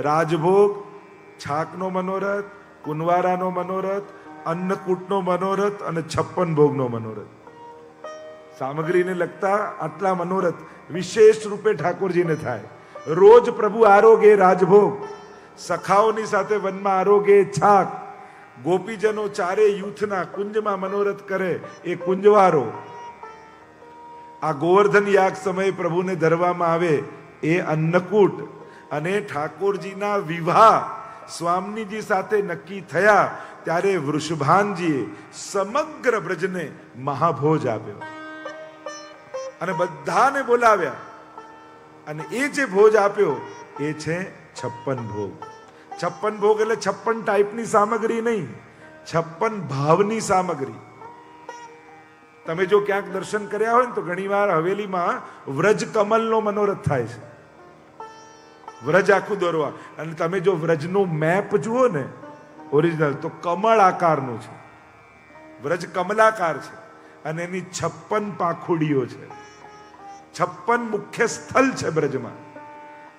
રાજભોગ, છાકનો મનોરથ, કુંવારાનો મનોરથ, અન્નકૂટનો મનોરથ અને 56 ભોગનો મનોરથ. સામગ્રીને લગતા આટલા મનોરથ વિશેષ રૂપે ઠાકોરજીને થાય. રોજ પ્રભુ આરોગે રાજભોગ, સખાઓની સાથે વનમાં આરોગે છાક, ગોપીજનો ચારે યુથના કુંજમાં મનોરથ કરે એ કુંજવારો. આ ગોવર્ધન યાગ સમયે પ્રભુને ધરવામાં આવે એ અન્નકૂટ, અને ઠાકોરજીના વિવાહ સ્વામીજી સાથે નક્કી થયા ત્યારે વૃષભાનજીએ સમગ્ર બ્રજને મહાભોજ આપ્યો અને બધાને બોલાવ્યા. અને એ જે ભોજ આપ્યો એ છે 56 ભોગ. 56 ભોગ એટલે 56 ટાઈપની સામગ્રી નહીં, 56 ભાવની સામગ્રી. તમે જો ક્યાંક દર્શન કર્યા હોય ને તો ઘણીવાર હવેલીમાં વ્રજ કમલનો મનોરથ થાય છે. વ્રજ આખું દોરવા, અને તમે જો વ્રજનું મેપ જુઓ ને ઓરિજિનલ, તો કમળ આકારનું છે. વ્રજ કમલાકાર છે અને એની 56 પાંખુડીઓ છે. 56 મુખ્ય સ્થળ છે બ્રજમાં.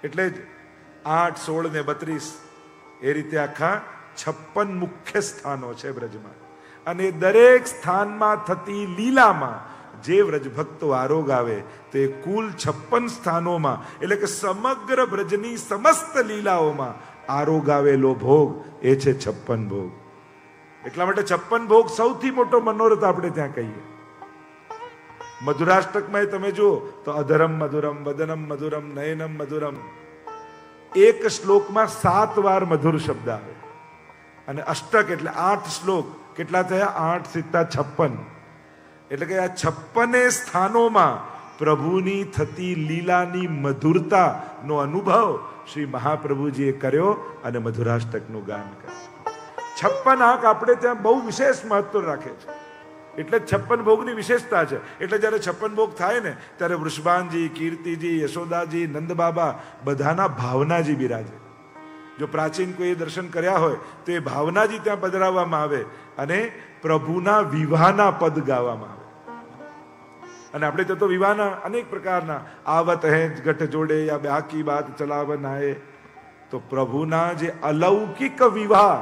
એટલે જ 8, 16 ને 32 એ રીતે આખા 56 મુખ્ય સ્થાનો છે બ્રજમાં. અને દરેક સ્થાનમાં થતી લીલામાં જે વ્રજ ભક્તો આરોગ આવે તો એ કુલ 56 સ્થાનોમાં, એટલે કે સમગ્ર બ્રજની સમસ્ત લીલાઓમાં આરોગ આવેલો ભોગ એ છે 56 ભોગ. એટલા માટે 56 ભોગ સૌથી મોટો મનોરથ આપણે ત્યાં કહીએ. મધુરાષ્ટકમાં તમે જુઓ તો અધરમ મધુરમ, વદનમ મધુરમ, નયનમ મધુરમ. એક શ્લોકમાં 7 વાર મધુર શબ્દ આવે. અને અષ્ટક એટલે 8 શ્લોક. કેટલા થયા? 8 સિત્તા 56. એટલે કે આ 56 સ્થાનોમાં પ્રભુની થતી લીલાની મધુરતાનો અનુભવ શ્રી મહાપ્રભુજીએ કર્યો અને મધુરાષ્ટકનું ગાન કર્યું. 56 આંક આપણે ત્યાં બહુ વિશેષ મહત્વ રાખે છે. એટલે 56 ભોગની વિશેષતા છે. એટલે જ્યારે 56 ભોગ થાય ને ત્યારે વૃષભાનજી, કીર્તિજી, યશોદાજી, નંદબાબા બધાના ભાવનાજી બિરાજે. જો પ્રાચીન કોઈ દર્શન કર્યા હોય તો એ ભાવનાજી ત્યાં પધરાવવામાં આવે અને પ્રભુના વિવાહના પદ ગાવામાં આવે. અને આપણે તો વિવાહના અનેક પ્રકારના આવત હે ગઠ જોડે યા બાકી બાત ચલાવન આએ, તો પ્રભુના જે અલૌકિક વિવાહ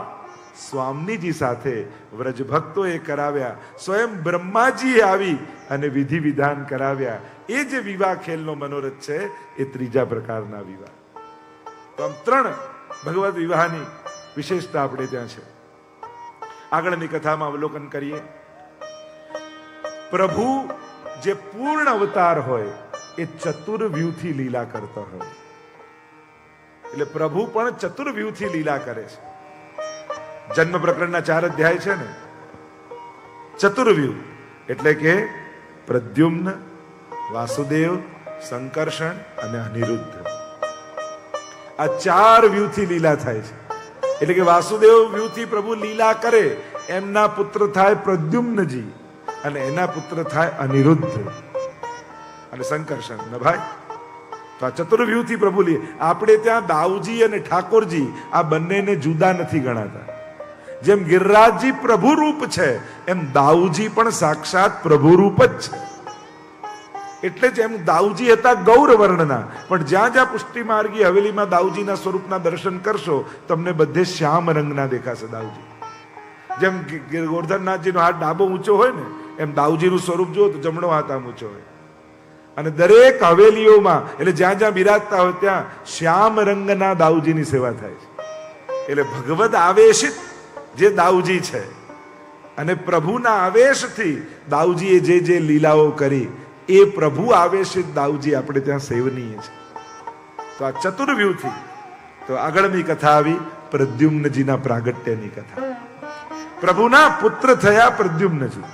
સ્વામીજી સાથે વ્રજ ભક્તોએ કરાવ્યા, સ્વયં બ્રહ્માજીએ આવી અને વિધિ વિધાન કરાવ્યા, એ જે વિવાહ ખેલનો મનોરથ છે એ ત્રીજા પ્રકારના વિવાહ. તો આમ 3 ભગવત વિવાહની વિશેષતા આપણે ત્યાં છે. આગળની કથામાં અવલોકન કરીએ. પ્રભુ જે પૂર્ણ અવતાર હોય એ ચતુર્વ્યુહથી લીલા કરતા હોય. એટલે પ્રભુ પણ ચતુર્વ્યુહથી લીલા કરે છે. જન્મ પ્રકરણના 4 અધ્યાય છે ને. ચતુર્વ્યુહ એટલે કે પ્રદ્યુમ્ન, વાસુદેવ, સંકર્ષણ અને અનિરુદ્ધ. આ 4 વ્યુહથી લીલા થાય છે. એટલે કે વાસુદેવ વ્યુહથી પ્રભુ લીલા કરે, એમના પુત્ર થાય પ્રદ્યુમ્નજી અને એના પુત્ર થાય અનિરુદ્ધ અને સંકર્ષણ ને ભાઈ. તો આ ચતુર્વ્યુહથી પ્રભુ લે. આપણે ત્યાં દાઉજી અને ઠાકોરજી આ બંનેને જુદા નથી ગણાતા. જેમ ગિરિરાજજી પ્રભુ રૂપ છે એમ દાઉજી પણ સાક્ષાત પ્રભુ રૂપ જ છે. એટલે જ એમ દાઉજી હતા ગૌર વર્ણના, પણ જ્યાં જ્યાં પુષ્ટિ માર્ગી હવેલીમાં દાઉજીના સ્વરૂપના દર્શન કરશો તમને બધે શ્યામ રંગના દેખાશે દાઉજી. જેમ ગોરધનનાથજીનો હાથ ડાબો ઊંચો હોય ને એમ દાઉજીનું સ્વરૂપ જુઓ તો જમણો હાથ આમ ઊંચો હોય. અને દરેક હવેલીઓમાં એટલે જ્યાં જ્યાં બિરાજતા હોય ત્યાં શ્યામ રંગના દાઉજીની સેવા થાય છે. એટલે ભગવદ આવેશિત જે દાઉજી છે અને પ્રભુના આવેશથી દાઉજીએ જે જે લીલાઓ કરી એ પ્રભુ આવેશિત દાઉજી આપણે ત્યાં સેવનીય છે. તો આ ચતુર્વ્યુહથી તો આગળની કથા આવી પ્રદ્યુમ્નજીના પ્રાગટ્યની કથા. પ્રભુના પુત્ર થયા પ્રદ્યુમ્નજી.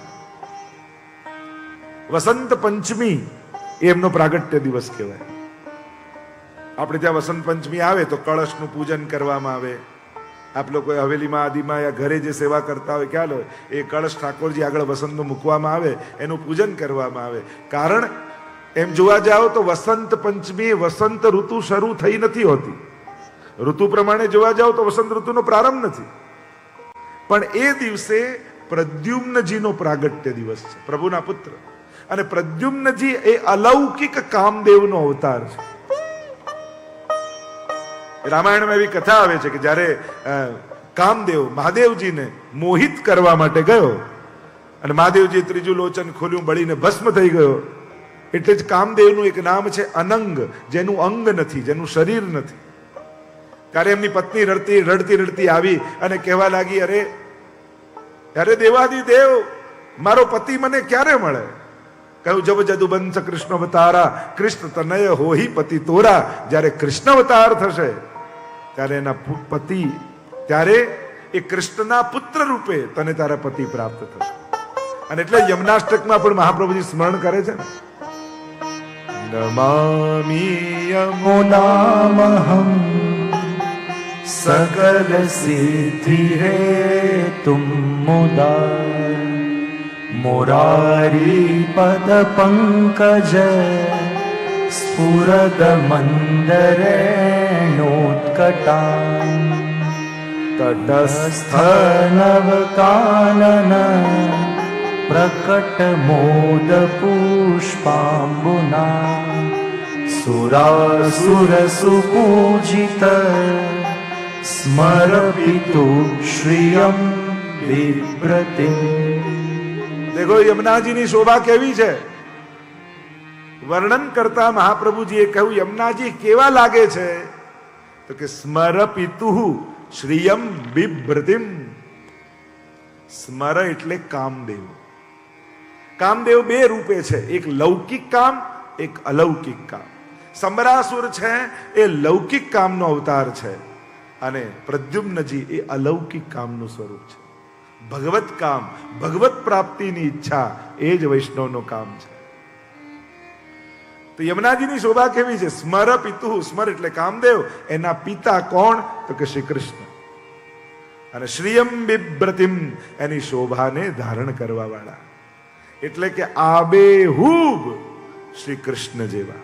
વસંત પંચમી એમનો પ્રાગટ્ય દિવસ કહેવાય. આપણે ત્યાં વસંત પંચમી આવે તો કળશનું પૂજન કરવામાં આવે. આપ લોકો હવેલીમાં આદિમાં યા ઘરે જે સેવા કરતા હોય ખ્યાલ હોય, એ કળશ ઠાકોરજી આગળ વસંતનું મૂકવામાં આવે, એનું પૂજન કરવામાં આવે. કારણ એમ જોવા જાઓ તો વસંત પંચમી વસંત ઋતુ શરૂ થઈ નથી હોતી. ઋતુ પ્રમાણે જોવા જાઓ તો વસંત ઋતુનો પ્રારંભ નથી, પણ એ દિવસે પ્રદ્યુમ્નજીનો પ્રાગટ્ય દિવસ છે, પ્રભુના પુત્ર. અને પ્રદ્યુમ્નજી એ અલૌકિક કામદેવનો અવતાર છે. રામાયણમાં એવી કથા આવે છે કે જ્યારે કામદેવ મહાદેવજીને મોહિત કરવા માટે ગયો અને મહાદેવજી ત્રીજું લોચન ખોલ્યું, બળીને ભસ્મ થઈ ગયો. એટલે જ કામદેવનું એક નામ છે અનંગ, જેનું અંગ નથી, જેનું શરીર નથી. ત્યારે એમની પત્ની રડતી રડતી આવી અને કહેવા લાગી, અરે દેવાદિદેવ, મારો પતિ મને ક્યારે મળે? કહ્યું, જબ જદુબંશ કૃષ્ણ અવતારા, કૃષ્ણ તનય હોહી પતિ તોરા. જ્યારે કૃષ્ણ અવતાર થશે ત્યારે એના પતિ, ત્યારે એ કૃષ્ણના પુત્ર રૂપે તને તારા પતિ પ્રાપ્ત થશે. અને એટલે યમનાષ્ટકમાં પણ મહાપ્રભુજી સ્મરણ કરે છે ને, નમામિ યમુનામહં सकल सिद्धि है तुम मुदार, मुरारी पद पंकज स्फुरद मंदरेणोत्कटा, तटस्थ नव कानन प्रकट मोद पुष्पाम्बुना, सुरासुर सुपूजित स्मरपितु श्रियम विव्रतिम. देखो यमुनाजीની શોભા કેવી છે, વર્ણન કરતા મહાપ્રભુજીએ કહ્યું યમુનાજી કેવા લાગે છે, તો કે સ્મરપિતુ શ્રિયમ બિભ્રતિમ. સ્મર એટલે કામદેવ. કામદેવ બે રૂપે છે, એક લૌકિક કામ, એક અલૌકિક કામ. સમરાસુર છે એ લૌકિક કામનો અવતાર છે અને પ્રદ્યુમ્નજી એ અલૌકિક કામનું સ્વરૂપ છે. ભગવત કામ, ભગવત પ્રાપ્તિની ઈચ્છા એ જ વૈષ્ણવનું કામ છે. તો યમુનાજીની શોભા કેવી છે? સ્મર પિતુ, સ્મર એટલે કામદેવ, એના પિતા કોણ? તો કે શ્રી કૃષ્ણ. અને શ્રીયમ બિભ્રતિમ, એની શોભાને ધારણ કરવા વાળા, એટલે કે આબેહૂબ શ્રી કૃષ્ણ જેવા.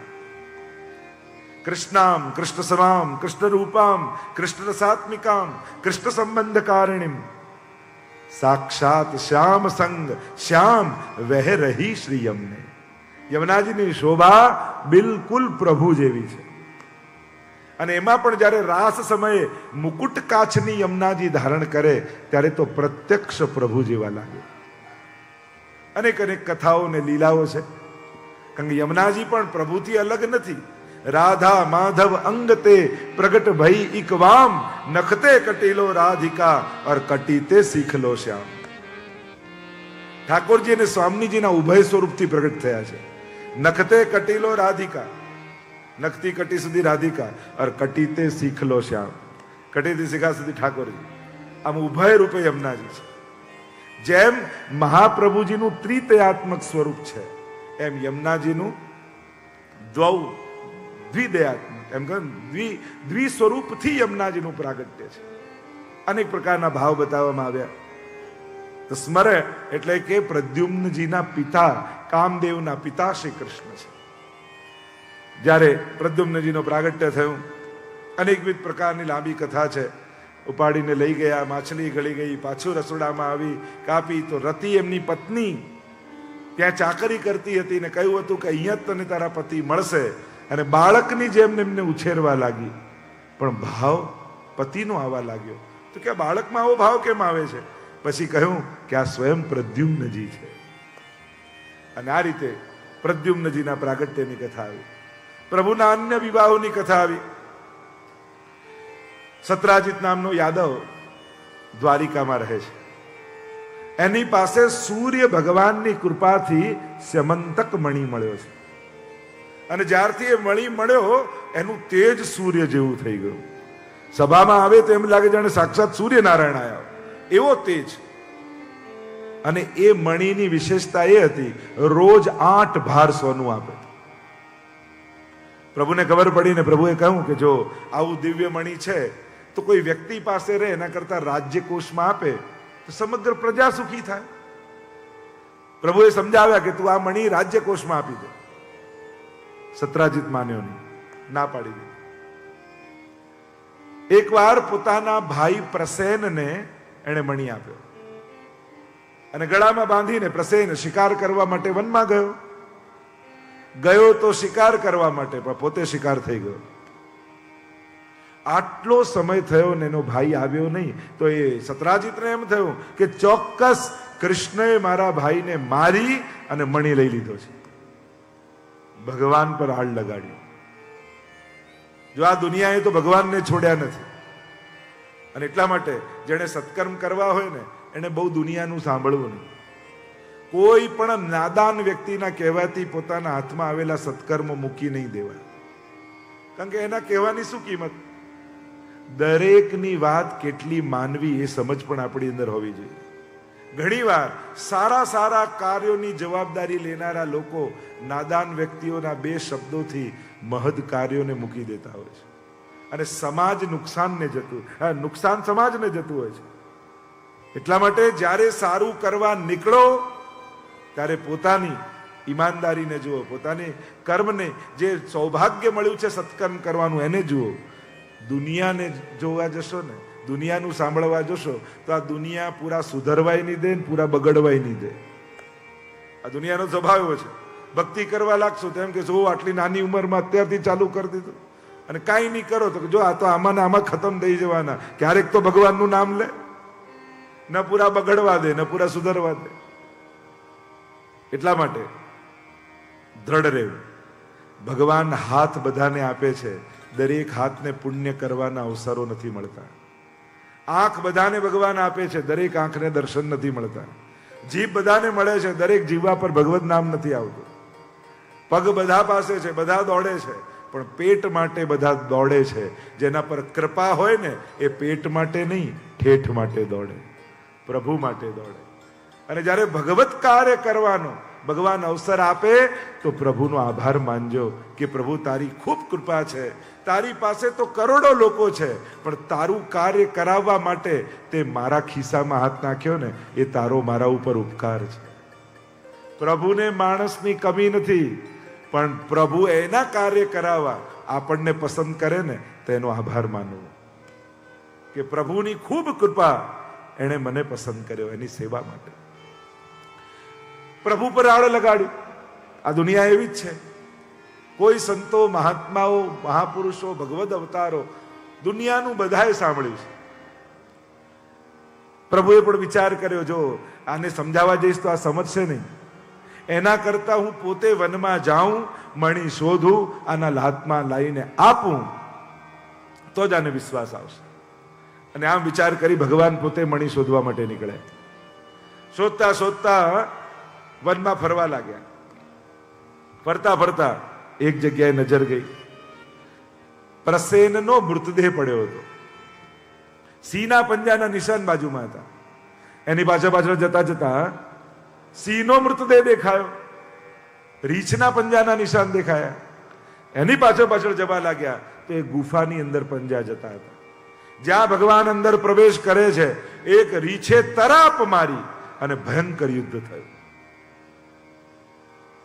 કૃષ્ણામ કૃષ્ણ સમામ કૃષ્ણ રૂપામ કૃષ્ણ રસાત્મિકામ કૃષ્ણ સંબંધ કારણીમ સાક્ષાત શ્યામ સંગ શ્યામ વહ રહી શ્રી યમને. યમુનાજીની શોભા બિલકુલ પ્રભુ જેવી છે. અને એમાં પણ જ્યારે રાસ સમયે મુકુટ કાચની યમુનાજી ધારણ કરે ત્યારે તો પ્રત્યક્ષ પ્રભુ જેવા લાગે. અનેક અનેક કથાઓ ને લીલાઓ છે, કારણ કે યમુનાજી પણ પ્રભુથી અલગ નથી. राधा माधव अंगते प्रगट भई इकवाम, नखते कटीलो राधिका और कटीते सीख लो श्याम. ઠાકોરજી અને સ્વામીજીના ઉભય સ્વરૂપથી પ્રગટ થયા છે. નખતે કટીલો રાધિકા, નખતી કટી સુધી રાધિકા, और કટીતે सीख लो श्याम, કટીથી શીખા સુધી ઠાકોરજી. આમ ઉભય રૂપે યમુનાજી છે. જેમ મહાપ્રભુજીનું ત્રિતયાત્મક સ્વરૂપ છે એમ યમુનાજીનું દ્વિદયાત્મક, એમ કહે દ્વિ સ્વરૂપથી યમુનાજીનું પ્રાગટ્ય છે. અનેક પ્રકારના ભાવ બતાવવામાં આવ્યા. તો સ્મર એટલે કે પ્રદ્યુમ્નજીના પિતા, કામદેવના પિતા શ્રી કૃષ્ણ છે. જ્યારે પ્રદ્યુમ્નજીનો પ્રાગટ્ય થયું, અનેકવિધ પ્રકારની લાંબી કથા છે. ઉપાડીને લઈ ગયા, માછલી ગળી ગઈ, પાછું રસોડામાં આવી, કાપી તો રતિ એમની પત્ની ત્યાં ચાકરી કરતી હતી ને કહ્યું હતું કે અહીંયા તને તારા પતિ મળશે. અને બાળકની જેમ એમને ઉછેરવા લાગી, પણ ભાવ પતિનો આવવા લાગ્યો. તો કે બાળકમાં આવો ભાવ કેમ આવે છે? પછી કહ્યું કે આ સ્વયં પ્રદ્યુમ્નજી છે. અને આ રીતે પ્રદ્યુમ્નજીના પ્રાગટ્યની કથા આવી. પ્રભુના અન્ય વિવાહોની કથા આવી. સત્રાજીત નામનો યાદવ દ્વારિકામાં રહે છે. એની પાસે સૂર્ય ભગવાનની કૃપાથી સ્યમંતક મણિ મળ્યો છે. અને જ્યારથી એ મણિ મળ્યો એનું તેજ સૂર્ય જેવું થઈ ગયું. સભામાં આવે તો એમ લાગે જાણે સાક્ષાત સૂર્યનારાયણ આવ્યા, એવો તેજ. અને એ મણિની વિશેષતા એ હતી, રોજ 8 ભાર સોનું આપે. પ્રભુને ખબર પડીને પ્રભુએ કહ્યું કે જો આવું દિવ્ય મણિ છે તો કોઈ વ્યક્તિ પાસે રહે એના કરતા રાજ્યકોષમાં આપે તો સમગ્ર પ્રજા સુખી થાય. પ્રભુએ સમજાવ્યા કે તું આ મણિ રાજ્યકોષમાં આપી દે. સત્રાજીત માન્યો નહીં, ના પાડી દીધી. એકવાર પોતાના ભાઈ પ્રસેનને એણે મણિ આપ્યો અને ગળામાં બાંધીને પ્રસેન શિકાર કરવા માટે વનમાં ગયો તો શિકાર કરવા માટે, પણ પોતે શિકાર થઈ ગયો. આટલો સમય થયો ને એનો ભાઈ આવ્યો નહીં, તો એ સત્રાજીતને એમ થયું કે ચોક્કસ કૃષ્ણએ મારા ભાઈને મારી અને મણી લઈ લીધો છે. ભગવાન પર આળ લગાડ્યું. જો આ દુનિયાએ તો ભગવાનને છોડ્યા નથી, અને એટલા માટે જેણે સત્કર્મ કરવા હોય ને એને બહુ દુનિયાનું સાંભળવું નહીં. કોઈ પણ નાદાન વ્યક્તિના કહેવાથી પોતાના હાથમાં આવેલા સત્કર્મ મૂકી નહીં દેવા, કારણ કે એના કહેવાની શું કિંમત? દરેકની વાત કેટલી માનવી એ સમજ પણ આપણી અંદર હોવી જોઈએ. ઘણીવાર સારા સારા કાર્યોની જવાબદારી લેનારા લોકો નાદાન વ્યક્તિઓના બે શબ્દોથી મહદ કાર્યોને મૂકી દેતા હોય છે, અને સમાજ નુકસાન સમાજને જતું હોય છે. એટલા માટે જ્યારે સારું કરવા નીકળો ત્યારે પોતાની ઈમાનદારીને જુઓ, પોતાની કર્મને, જે સૌભાગ્ય મળ્યું છે સત્કર્મ કરવાનું એને જુઓ. દુનિયાને જોવા જશો ને, દુનિયાનું સાંભળવા જશો તો આ દુનિયા પૂરા સુધરવાય નહીં દે, પૂરા બગડવાય નહીં દે. આ દુનિયાનો સ્વભાવ એવો છે. ભક્તિ કરવા લાગશો તો એમ કે આટલી નાની ઉંમરમાં અત્યારથી ચાલુ કરી દીધું, અને કાંઈ નહીં કરો તો જો આ તો આમાં ને આમાં ખતમ થઈ જવાના. ક્યારેક તો ભગવાનનું નામ લે, ન પૂરા બગડવા દે ન પૂરા સુધરવા દે. એટલા માટે દ્રઢ રહેવું. ભગવાન હાથ બધાને આપે છે, દરેક હાથને પુણ્ય કરવાના અવસરો નથી મળતા. આંખ બધાને ભગવાન આપે છે, દરેક આંખને દર્શન નથી મળતા. જીભ બધાને મળે છે, દરેક જીવા પર ભગવત નામ નથી આવતું. પગ બધા પાસે છે, બધા દોડે છે, પણ પેટ માટે બધા દોડે છે. જેના પર કૃપા હોય ને એ પેટ માટે નહીં, ઠેઠ માટે દોડે, પ્રભુ માટે દોડે. અને જ્યારે ભગવત કાર્ય કરવાનો ભગવાન અવસર આપે તો પ્રભુનો આભાર માનજો કે પ્રભુ તારી ખૂબ કૃપા છે, તારી પાસે તો કરોડો લોકો છે, પણ તારું કાર્ય કરાવવા માટે તે મારા ખિસ્સામાં હાથ નાખ્યો ને એ તારો મારા ઉપર ઉપકાર છે. પ્રભુને માણસની કમી નથી, પણ પ્રભુ એના કાર્ય કરાવવા આપણને પસંદ કરે ને તો એનો આભાર માનવો કે પ્રભુની ખૂબ કૃપા, એણે મને પસંદ કર્યો એની સેવા માટે. પ્રભુ પર આળ લગાડ્યું. આ દુનિયા એવી જ છે. કોઈ સંતો, મહાત્માઓ, મહાપુરુષો, ભગવદ અવતારો, દુનિયાનું બધાએ સાંભળ્યું છે. પ્રભુએ પણ વિચાર કર્યો, જો આને સમજાવવા જઈશ તો આ સમજશે નહીં, એના કરતા હું પોતે વનમાં જાઉં, મણી શોધું, આના હાથમાં લાવીને આપું તો જ આને વિશ્વાસ આવશે. અને આમ વિચાર કરી ભગવાન પોતે મણી શોધવા માટે નીકળ્યા. શોધતા શોધતા વનમાં ફરવા લાગ્યા. ફરતા ફરતા એક જગ્યાએ નજર ગઈ. પ્રસેનનો મૃતદેહ પડ્યો હતો. સિંહના પંજાના નિશાન બાજુમાં હતા. એની પાછળ પાછળ જતા જતા સિંહનો મૃતદેહ દેખાયો, રીંછના પંજાના નિશાન દેખાયા. એની પાછળ પાછળ જવા લાગ્યા તો એ ગુફાની અંદર પંજા જતા હતા. જ્યાં ભગવાન અંદર પ્રવેશ કરે છે, એક રીંછે તરાપ મારી અને ભયંકર યુદ્ધ થયું.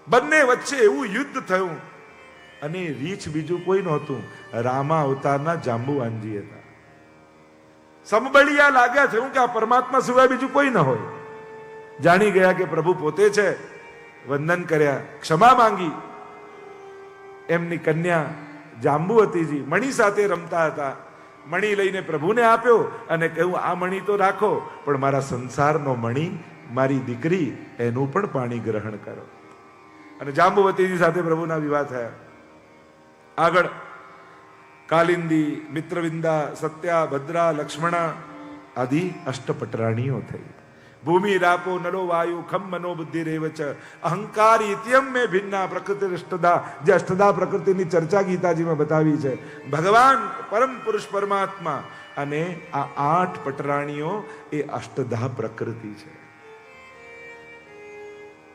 બંને વચ્ચે એવું યુદ્ધ થયું, અને રીંછ બીજું કોઈ નહોતું, રામા અવતારના જાંબુવાનજી હતા. સમબળિયા લાગ્યા થયું કે આ પરમાત્મા સિવાય બીજું કોઈ ન હોય. જાણી ગયા કે પ્રભુ પોતે છે. વંદન કર્યા, ક્ષમા માંગી. એમની કન્યા જાંબુવતીજી મણી સાથે રમતા હતા. મણી લઈને પ્રભુને આપ્યો અને કહ્યું, આ મણી તો રાખો, પણ મારા સંસારનો મણી, મારી દીકરી, એનું પણ પાણી ગ્રહણ કરો. અને જાંબુવતીજી સાથે પ્રભુના વિવાહ થયા. આગળ કાલિંદી, મિત્રવિંદા, સત્યા, ભદ્રા, લક્ષ્મણા આદિ અષ્ટપટરાણીઓ થઈ. ભૂમિ રાપો નલો વાયુ ખમ મનો બુદ્ધિ રેવચ અહંકાર ઇત્યમ મે ભિન્ના પ્રકૃતિ અષ્ટદા. જે અષ્ટદા પ્રકૃતિની ચર્ચા ગીતાજીમાં બતાવી છે. ભગવાન પરમ પુરુષ પરમાત્મા અને આ 8 પટરાણીઓ એ અષ્ટદા પ્રકૃતિ છે.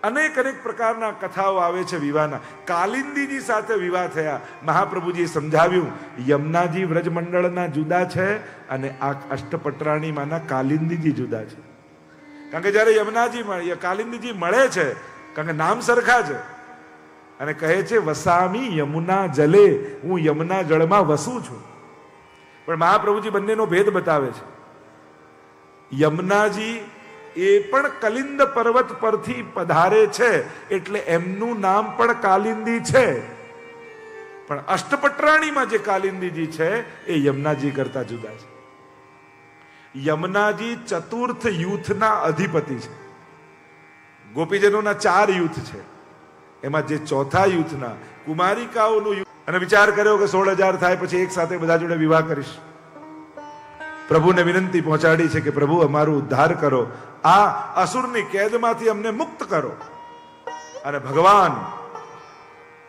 અનેક અનેક પ્રકારના કથાઓ આવે છે વિવાહના. કાલિંદીજી સાથે વિવાહ થયા. મહાપ્રભુજીએ સમજાવ્યું, યમુનાજી વ્રજમંડળના જુદા છે અને આ અષ્ટપટરાણીમાંના કાલિંદીજી જુદા છે. કારણ કે જયારે યમુનાજી કાલિંદીજી મળે છે, કારણ કે નામ સરખા છે, અને કહે છે વસામી યમુના જલે, હું યમુના જળમાં વસું છું. પણ મહાપ્રભુજી બંનેનો ભેદ બતાવે છે. યમુનાજી એ પણ કલિંદ પર્વત પરથી પધારે છે, એટલે એમનું નામ પણ કાલિંદી છે. પણ અષ્ટપટરાણીમાં જે કાલિંદીજી છે એ યમુનાજી કરતા જુદા છે. યમુનાજી ચતુર્થ યુથના અધિપતિ છે. ગોપીજનોના 4 યુથ છે, એમાં જે ચોથા યુથના કુમારિકાઓનું યુથ, અને વિચાર કર્યો કે 16,000 થાય પછી એક સાથે બધા જોડે વિવાહ કરીશ. પ્રભુને વિનંતી પહોંચાડી છે કે પ્રભુ અમારું ઉદ્ધાર કરો, આ અસુરની કેદમાંથી અમને મુક્ત કરો. અને ભગવાન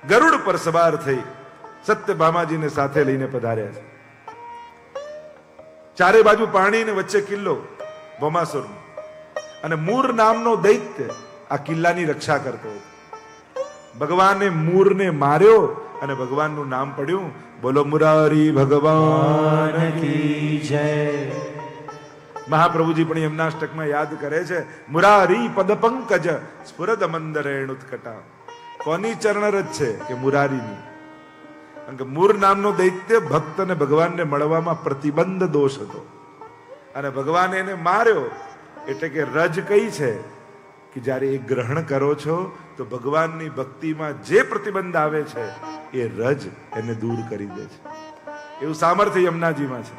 ગરુડ પર સવાર થઈ સત્યભામાજીને સાથે લઈને પધાર્યા છે. ચારે બાજુ પાણી ને વચ્ચે કિલ્લો ભૌમાસુરનો, અને મૂર નામનો દૈત્ય આ કિલ્લાની રક્ષા કરતો હતો. ભગવાને મૂરને માર્યો અને ભગવાનનું નામ પડ્યું, બોલો મુરારી ભગવાન કી જય. મહાપ્રભુજી પણ યમનાષ્ટકમાં યાદ કરે છે, મુરારી પદ પંકજ સ્ફુરદ મંદરેણુત્કટા. કોની ચરણરજ છે કે મુરારીની. કારણ કે મૂર નામનો દૈત્ય ભક્ત અને ભગવાનને મળવામાં પ્રતિબંધ દોષ હતો, અને ભગવાને એને માર્યો. એટલે કે રજ કઈ છે કે જ્યારે એ ગ્રહણ કરો છો તો ભગવાનની ભક્તિમાં જે પ્રતિબંધ આવે છે એ રજ એને દૂર કરી દે છે. એવું સામર્થ્ય યમુનાજીમાં છે.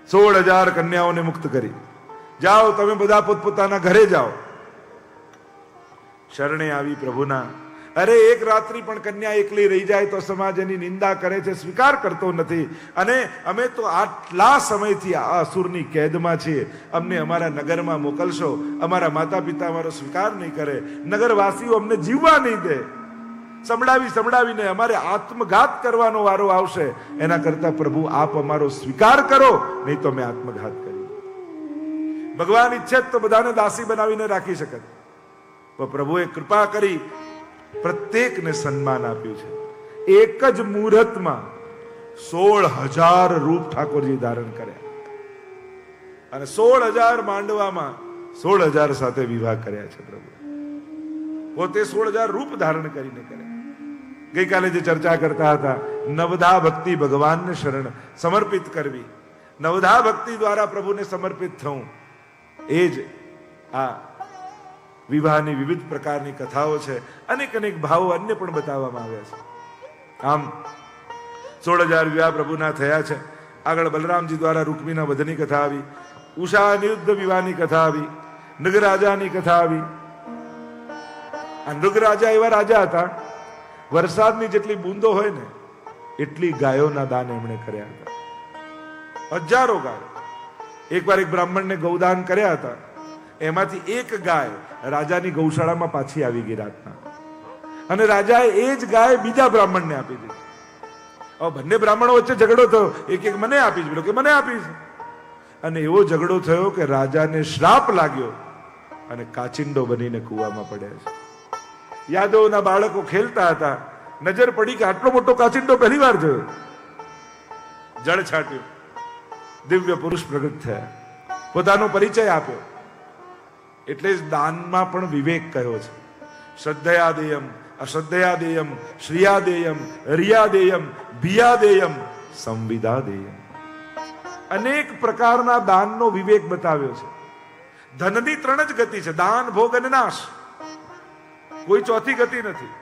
16,000 કન્યાઓને મુક્ત કરી. જાઓ તમે બધા પોતપોતાના ઘરે જાઓ. શરણે આવી પ્રભુના. અરે એક રાત્રિ પણ કન્યા એકલી રહી જાય તો સમાજ એની નિંદા કરે છે, સ્વીકાર કરતો નથી. અને અમે તો આટલા સમયથી આ અસુરની કેદમાં છીએ, અમને અમારા નગરમાં મોકલશો, અમારા માતા પિતા અમારો સ્વીકાર નહીં કરે, નગરવાસીઓ અમને જીવવા નહીં દે, સંભળાવીને અમારે આત્મઘાત કરવાનો વારો આવશે. એના કરતા પ્રભુ આપ અમારો સ્વીકાર કરો, નહીં તો અમે આત્મઘાત કરીએ. ભગવાન ઈચ્છે તો બધાને દાસી બનાવીને રાખી શકે, પણ પ્રભુએ કૃપા કરી પ્રત્યેકને સન્માન આપ્યું છે. એક જ મુહૂર્તમાં 16,000 રૂપ ઠાકોરજી ધારણ કર્યા, અને 16,000 માંડવામાં 16,000 સાથે વિવાહ કર્યા છે. પ્રભુ પોતે 16,000 રૂપ ધારણ કરીને કર્યા. ગઈકાલે જે ચર્ચા કરતા હતા, નવધા ભક્તિ ભગવાનને શરણ સમર્પિત કરવી, નવધા ભક્તિ દ્વારા પ્રભુને સમર્પિત થવું, એ જ આ વિવાહની વિવિધ પ્રકારની કથાઓ છે. અનેક ભાવો અન્ય પણ બતાવવામાં આવ્યા છે. આમ 16,000 વિવાહ પ્રભુના થયા છે. આગળ બલરામજી દ્વારા રૂકમીના વધની કથા આવી, ઉષા નિરુદ્ધ વિવાહની કથા આવી, નૃગરાજાની કથા આવી. આ નૃગરાજા એવા રાજા હતા, વરસાદની જેટલી બૂંદો હોય ને એટલી ગાયોના દાન એમણે કર્યા હતા. 1000 ગાયો. એકવાર એક બ્રાહ્મણને ગૌદાન કર્યા હતા, એમાંથી એક ગાય રાજાની ગૌશાળામાં પાછી આવી ગઈ રાતના, અને રાજાએ એ જ ગાય બીજા બ્રાહ્મણને આપી દીધી. હવે બંને બ્રાહ્મણો વચ્ચે ઝઘડો થયો, એક મને આપીશ, પેલો કે મને આપીશ, અને એવો ઝઘડો થયો કે રાજાને શ્રાપ લાગ્યો અને કાચિંડો બનીને કૂવામાં પડ્યા છે. યાદવના બાળકો ખેલતા હતા, નજર પડી કે આટલો મોટો કાચિંડો પહેલી વાર જોયો. જળ છાટ્યું, દિવ્ય પુરુષ પ્રગટ થયા, પોતાનો પરિચય આપ્યો. એટલે જ દાનમાં પણ વિવેક કહ્યો છે. શ્રદ્ધયાદેયમ, અશ્રદ્ધયાદેયમ, શ્રિયાદેયમ, રિયાદેયમ, ભિયાદેયમ, સંવિદાદેયમ. અનેક પ્રકારના દાનનો વિવેક બતાવ્યો છે. ધનની 3 જ ગતિ છે, દાન, ભોગ અને નાશ. કોઈ ચોથી ગતિ નથી.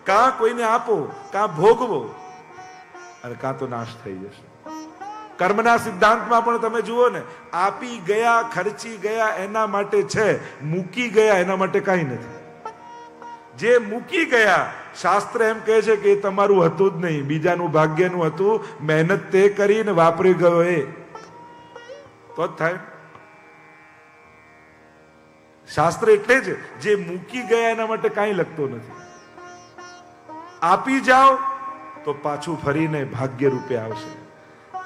કાં કોઈને આપો, કાં ભોગવો, અને કાં તો નાશ થઈ જશે. કર્મના સિદ્ધાંતમાં પણ તમે જુઓ ને, આપી ગયા, ખર્ચી ગયા એના માટે છે, મૂકી ગયા એના માટે કાંઈ નથી. જે મૂકી ગયા, શાસ્ત્ર એમ કહે છે કે એ તમારું હતું જ નહીં, બીજાનું ભાગ્યનું હતું, મહેનત તે કરીને વાપરી ગયો એ તો જ થાય. શાસ્ત્ર એટલે જ જે મૂકી ગયા એના માટે કાંઈ લખતો નથી. આપી જાઓ તો પાછું ફરીને ભાગ્ય રૂપે આવશે,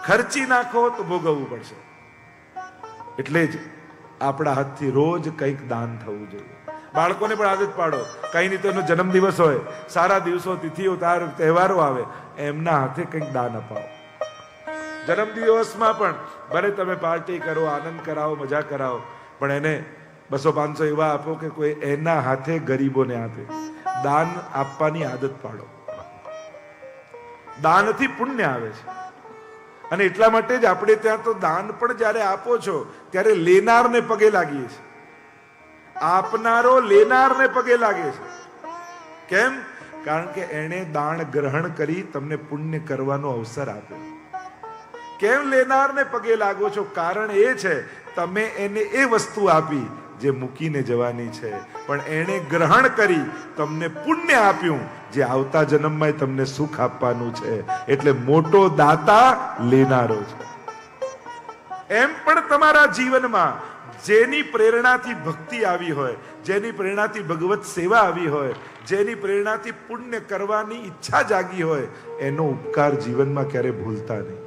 ખર્ચી નાખો તો ભોગવવું પડશે. એટલે જ આપણા હાથથી રોજ કંઈક દાન થવું જોઈએ. બાળકોને પણ આદત પાડો, કઈ નહીં તો એનો જન્મદિવસ હોય, સારા દિવસો, તિથિઓ, તહેવારો આવે, એમના હાથે કંઈક દાન અપાવો. જન્મદિવસમાં પણ ભલે તમે પાર્ટી કરો, આનંદ કરાવો, મજા કરાવો, પણ એને 200-500 એવા આપો કે કોઈ એના હાથે ગરીબોને આપે. દાન આપવાની આદત પાડો. દાનથી પુણ્ય આવે છે. અને એટલા માટે જ આપણે ત્યાં તો દાન પણ જ્યારે આપો છો ત્યારે લેનારને પગે લાગીએ છીએ. આપનારો લેનારને પગે લાગે છે. કેમ? કારણ કે એણે દાન ગ્રહણ કરી તમને પુણ્ય કરવાનો અવસર આપ્યો. કેમ લેનારને પગે લાગો છો? કારણ એ છે તમે એને એ વસ્તુ આપી જે મૂકીને જવાની છે, પણ એણે ગ્રહણ કરી તમને પુણ્ય આપ્યું જે આવતા જન્મમાં તમને સુખ આપવાનું છે. એટલે મોટો દાતા લેનારો છે. એમ પણ તમારા જીવનમાં જેની પ્રેરણાથી ભક્તિ આવી હોય, જેની પ્રેરણાથી ભગવત સેવા આવી હોય, જેની પ્રેરણાથી પુણ્ય કરવાની ઈચ્છા જાગી હોય, એનો ઉપકાર જીવનમાં ક્યારે ભૂલતા નહીં.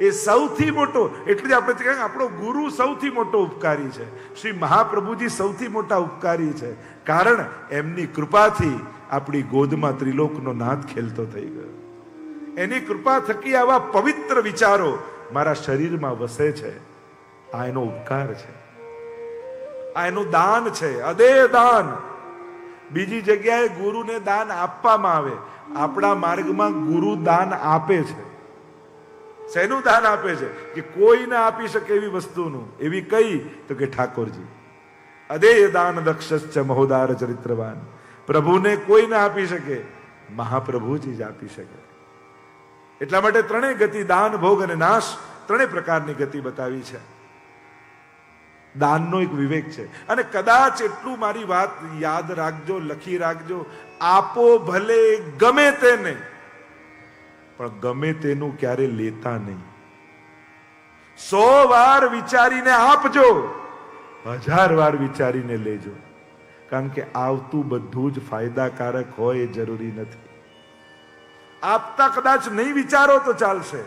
એ સૌથી મોટો, એટલે જ આપણે કહીએ આપણો ગુરુ સૌથી મોટો ઉપકારી છે. શ્રી મહાપ્રભુજી સૌથી મોટા ઉપકારી છે. કારણ એમની કૃપાથી આપણી ગોદમાં ત્રિલોકનો નાથ ખેલતો થઈ ગયો. એની કૃપા થકી આવા પવિત્ર વિચારો મારા શરીરમાં વસે છે. આ એનો ઉપકાર છે, આ એનું દાન છે, અદેય દાન. બીજી જગ્યાએ ગુરુને દાન આપવામાં આવે, આપણા માર્ગમાં ગુરુ દાન આપે છે. શેનું દાન આપે છે? કે કોઈ ના આપી શકે એવી વસ્તુનું. એવી કઈ? તો કે ઠાકોરજી. અદેય દાન દક્ષશ્ચ મહોદાર ચરિત્રવાન. પ્રભુને કોઈ ના આપી શકે, મહાપ્રભુજી જ આપી શકે. એટલા માટે ત્રણેય ગતિ, દાન, ભોગ અને નાશ, ત્રણેય પ્રકારની ગતિ બતાવી છે. દાનનો એક વિવેક છે. અને કદાચ એટલું મારી વાત યાદ રાખજો, લખી રાખજો, આપો ભલે ગમે તેને, પણ ગમે તેનું ક્યારે લેતા નહીં. 100 વાર વિચારીને આપજો, 1000 વાર વિચારીને લેજો. કારણ કે આવતું બધું જ ફાયદાકારક હોય એ જરૂરી નથી. આપતા કદાચ નહીં વિચારો તો ચાલશે,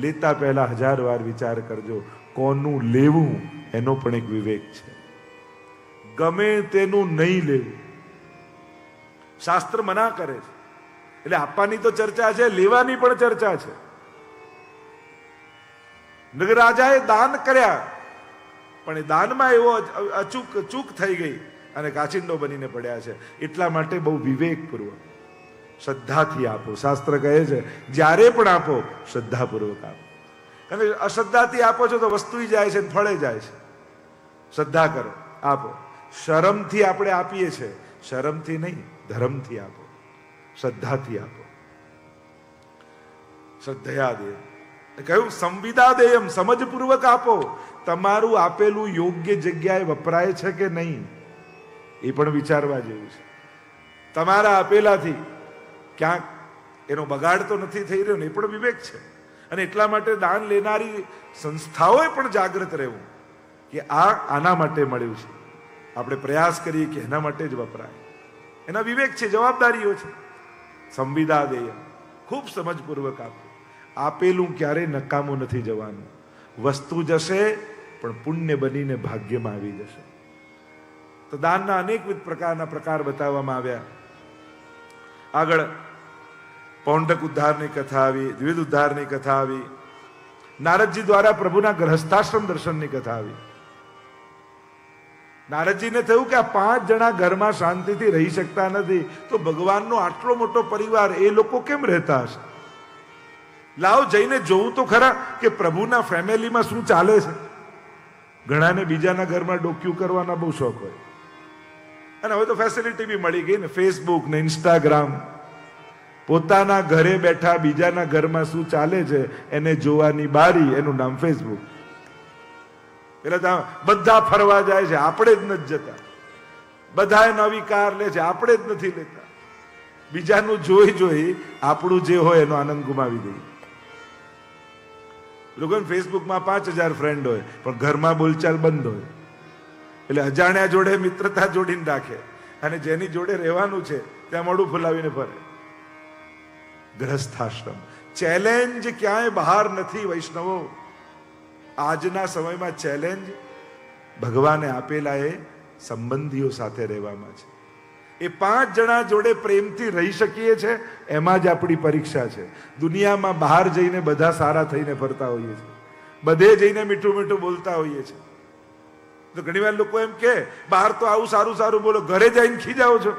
લેતા પહેલા 1000 વાર વિચાર કરજો. કોનું લેવું એનો પણ એક વિવેક છે. ગમે તેનું નહીં લેવું. શાસ્ત્ર મના કરે છે. એટલે આપવાની તો ચર્ચા છે, લેવાની પણ ચર્ચા છે. નગરાજાએ દાન કર્યા, પણ એ દાનમાં એવો ચૂક થઈ ગઈ અને કાચિંડો બનીને પડ્યા છે. એટલા માટે બહુ વિવેકપૂર્વક શ્રદ્ધાથી આપો. શાસ્ત્ર કહે છે જ્યારે પણ આપો શ્રદ્ધાપૂર્વક આપો. કારણ કે અશ્રદ્ધાથી આપો છો તો વસ્તુ જાય છે, ફળે જાય છે. શ્રદ્ધા કરો, આપો. શરમથી આપણે આપીએ છીએ, શરમથી નહીં, ધર્મથી આપો, શ્રદ્ધાથી આપો. શ્રદ્ધયા દે કહ્યું, સંવિદા દેયમ, સમજપૂર્વક આપો. તમારું આપેલું યોગ્ય જગ્યાએ વપરાય છે કે નહીં એ પણ વિચારવા જેવું છે. તમારા આપેલાથી ક્યાંક એનો બગાડ તો નથી થઈ રહ્યો ને, એ પણ વિવેક છે. અને એટલા માટે દાન લેનારી સંસ્થાઓએ પણ જાગૃત રહેવું કે આના માટે મળ્યું છે, આપણે પ્રયાસ કરીએ કે એના માટે જ વપરાય. એના વિવેક છે, જવાબદારીઓ છે. સંવિદા દેય, ખૂબ સમજપૂર્વક આપો. આપેલું ક્યારેય નકામું નથી જવાનું. વસ્તુ જશે પણ પુણ્ય બનીને ભાગ્યમાં આવી જશે. તો દાનના અનેકવિધ પ્રકારના પ્રકાર બતાવવામાં આવ્યા. આગળ પૌંડક ઉદ્ધારની કથા આવી, દ્વિવિધ ઉદ્ધારની કથા આવી, નારદજી દ્વારા પ્રભુના ગ્રહસ્થાશ્રમ દર્શનની કથા આવી. નારદજીને થયું કે આ 5 જણા ઘરમાં શાંતિથી રહી શકતા નથી, તો ભગવાનનો આટલો મોટો પરિવાર એ લોકો કેમ રહેતા હશે? લાવ જઈને જોવું તો ખરા કે પ્રભુના ફેમિલીમાં શું ચાલે છે. ઘણાને બીજાના ઘરમાં ડોક્યુ કરવાના બહુ શોખ હોય. અને હવે તો ફેસિલિટી બી મળી ગઈ ને, ફેસબુક ને ઇન્સ્ટાગ્રામ. પોતાના ઘરે બેઠા બીજાના ઘરમાં શું ચાલે છે એને જોવાની બારી, એનું નામ ફેસબુક. એટલે બધા ફરવા જાય છે, આપણે જ નથી જતા. બધા નવી કાર લે છે, આપણે જ નથી લેતા. બીજાનું જોઈ આપણું જે હોય એનો આનંદ ગુમાવી દઈએ. લોકોને ફેસબુકમાં 5000 ફ્રેન્ડ હોય પણ ઘરમાં બોલચાલ બંધ હોય. એટલે અજાણ્યા જોડે મિત્રતા જોડીને રાખે અને જેની જોડે રહેવાનું છે ત્યાં મોઢું ફુલાવીને ફરે. ગ્રહસ્થાશ્રમ ચેલેન્જ ક્યાંય બહાર નથી વૈષ્ણવો. આજના સમયમાં ચેલેન્જ ભગવાને આપેલા એ સંબંધીઓ સાથે રહેવામાં છે. એ 5 જણા જોડે પ્રેમથી રહી શકીએ છે, એમાં જ આપણી પરીક્ષા છે. દુનિયામાં બહાર જઈને બધા સારા થઈને ફરતા હોઈએ છીએ, બધે જઈને મીઠું મીઠું બોલતા હોઈએ છીએ. તો ઘણી વાર લોકો એમ કે બહાર તો આવું સારું સારું બોલો, ઘરે જઈને ખીજાવો છો.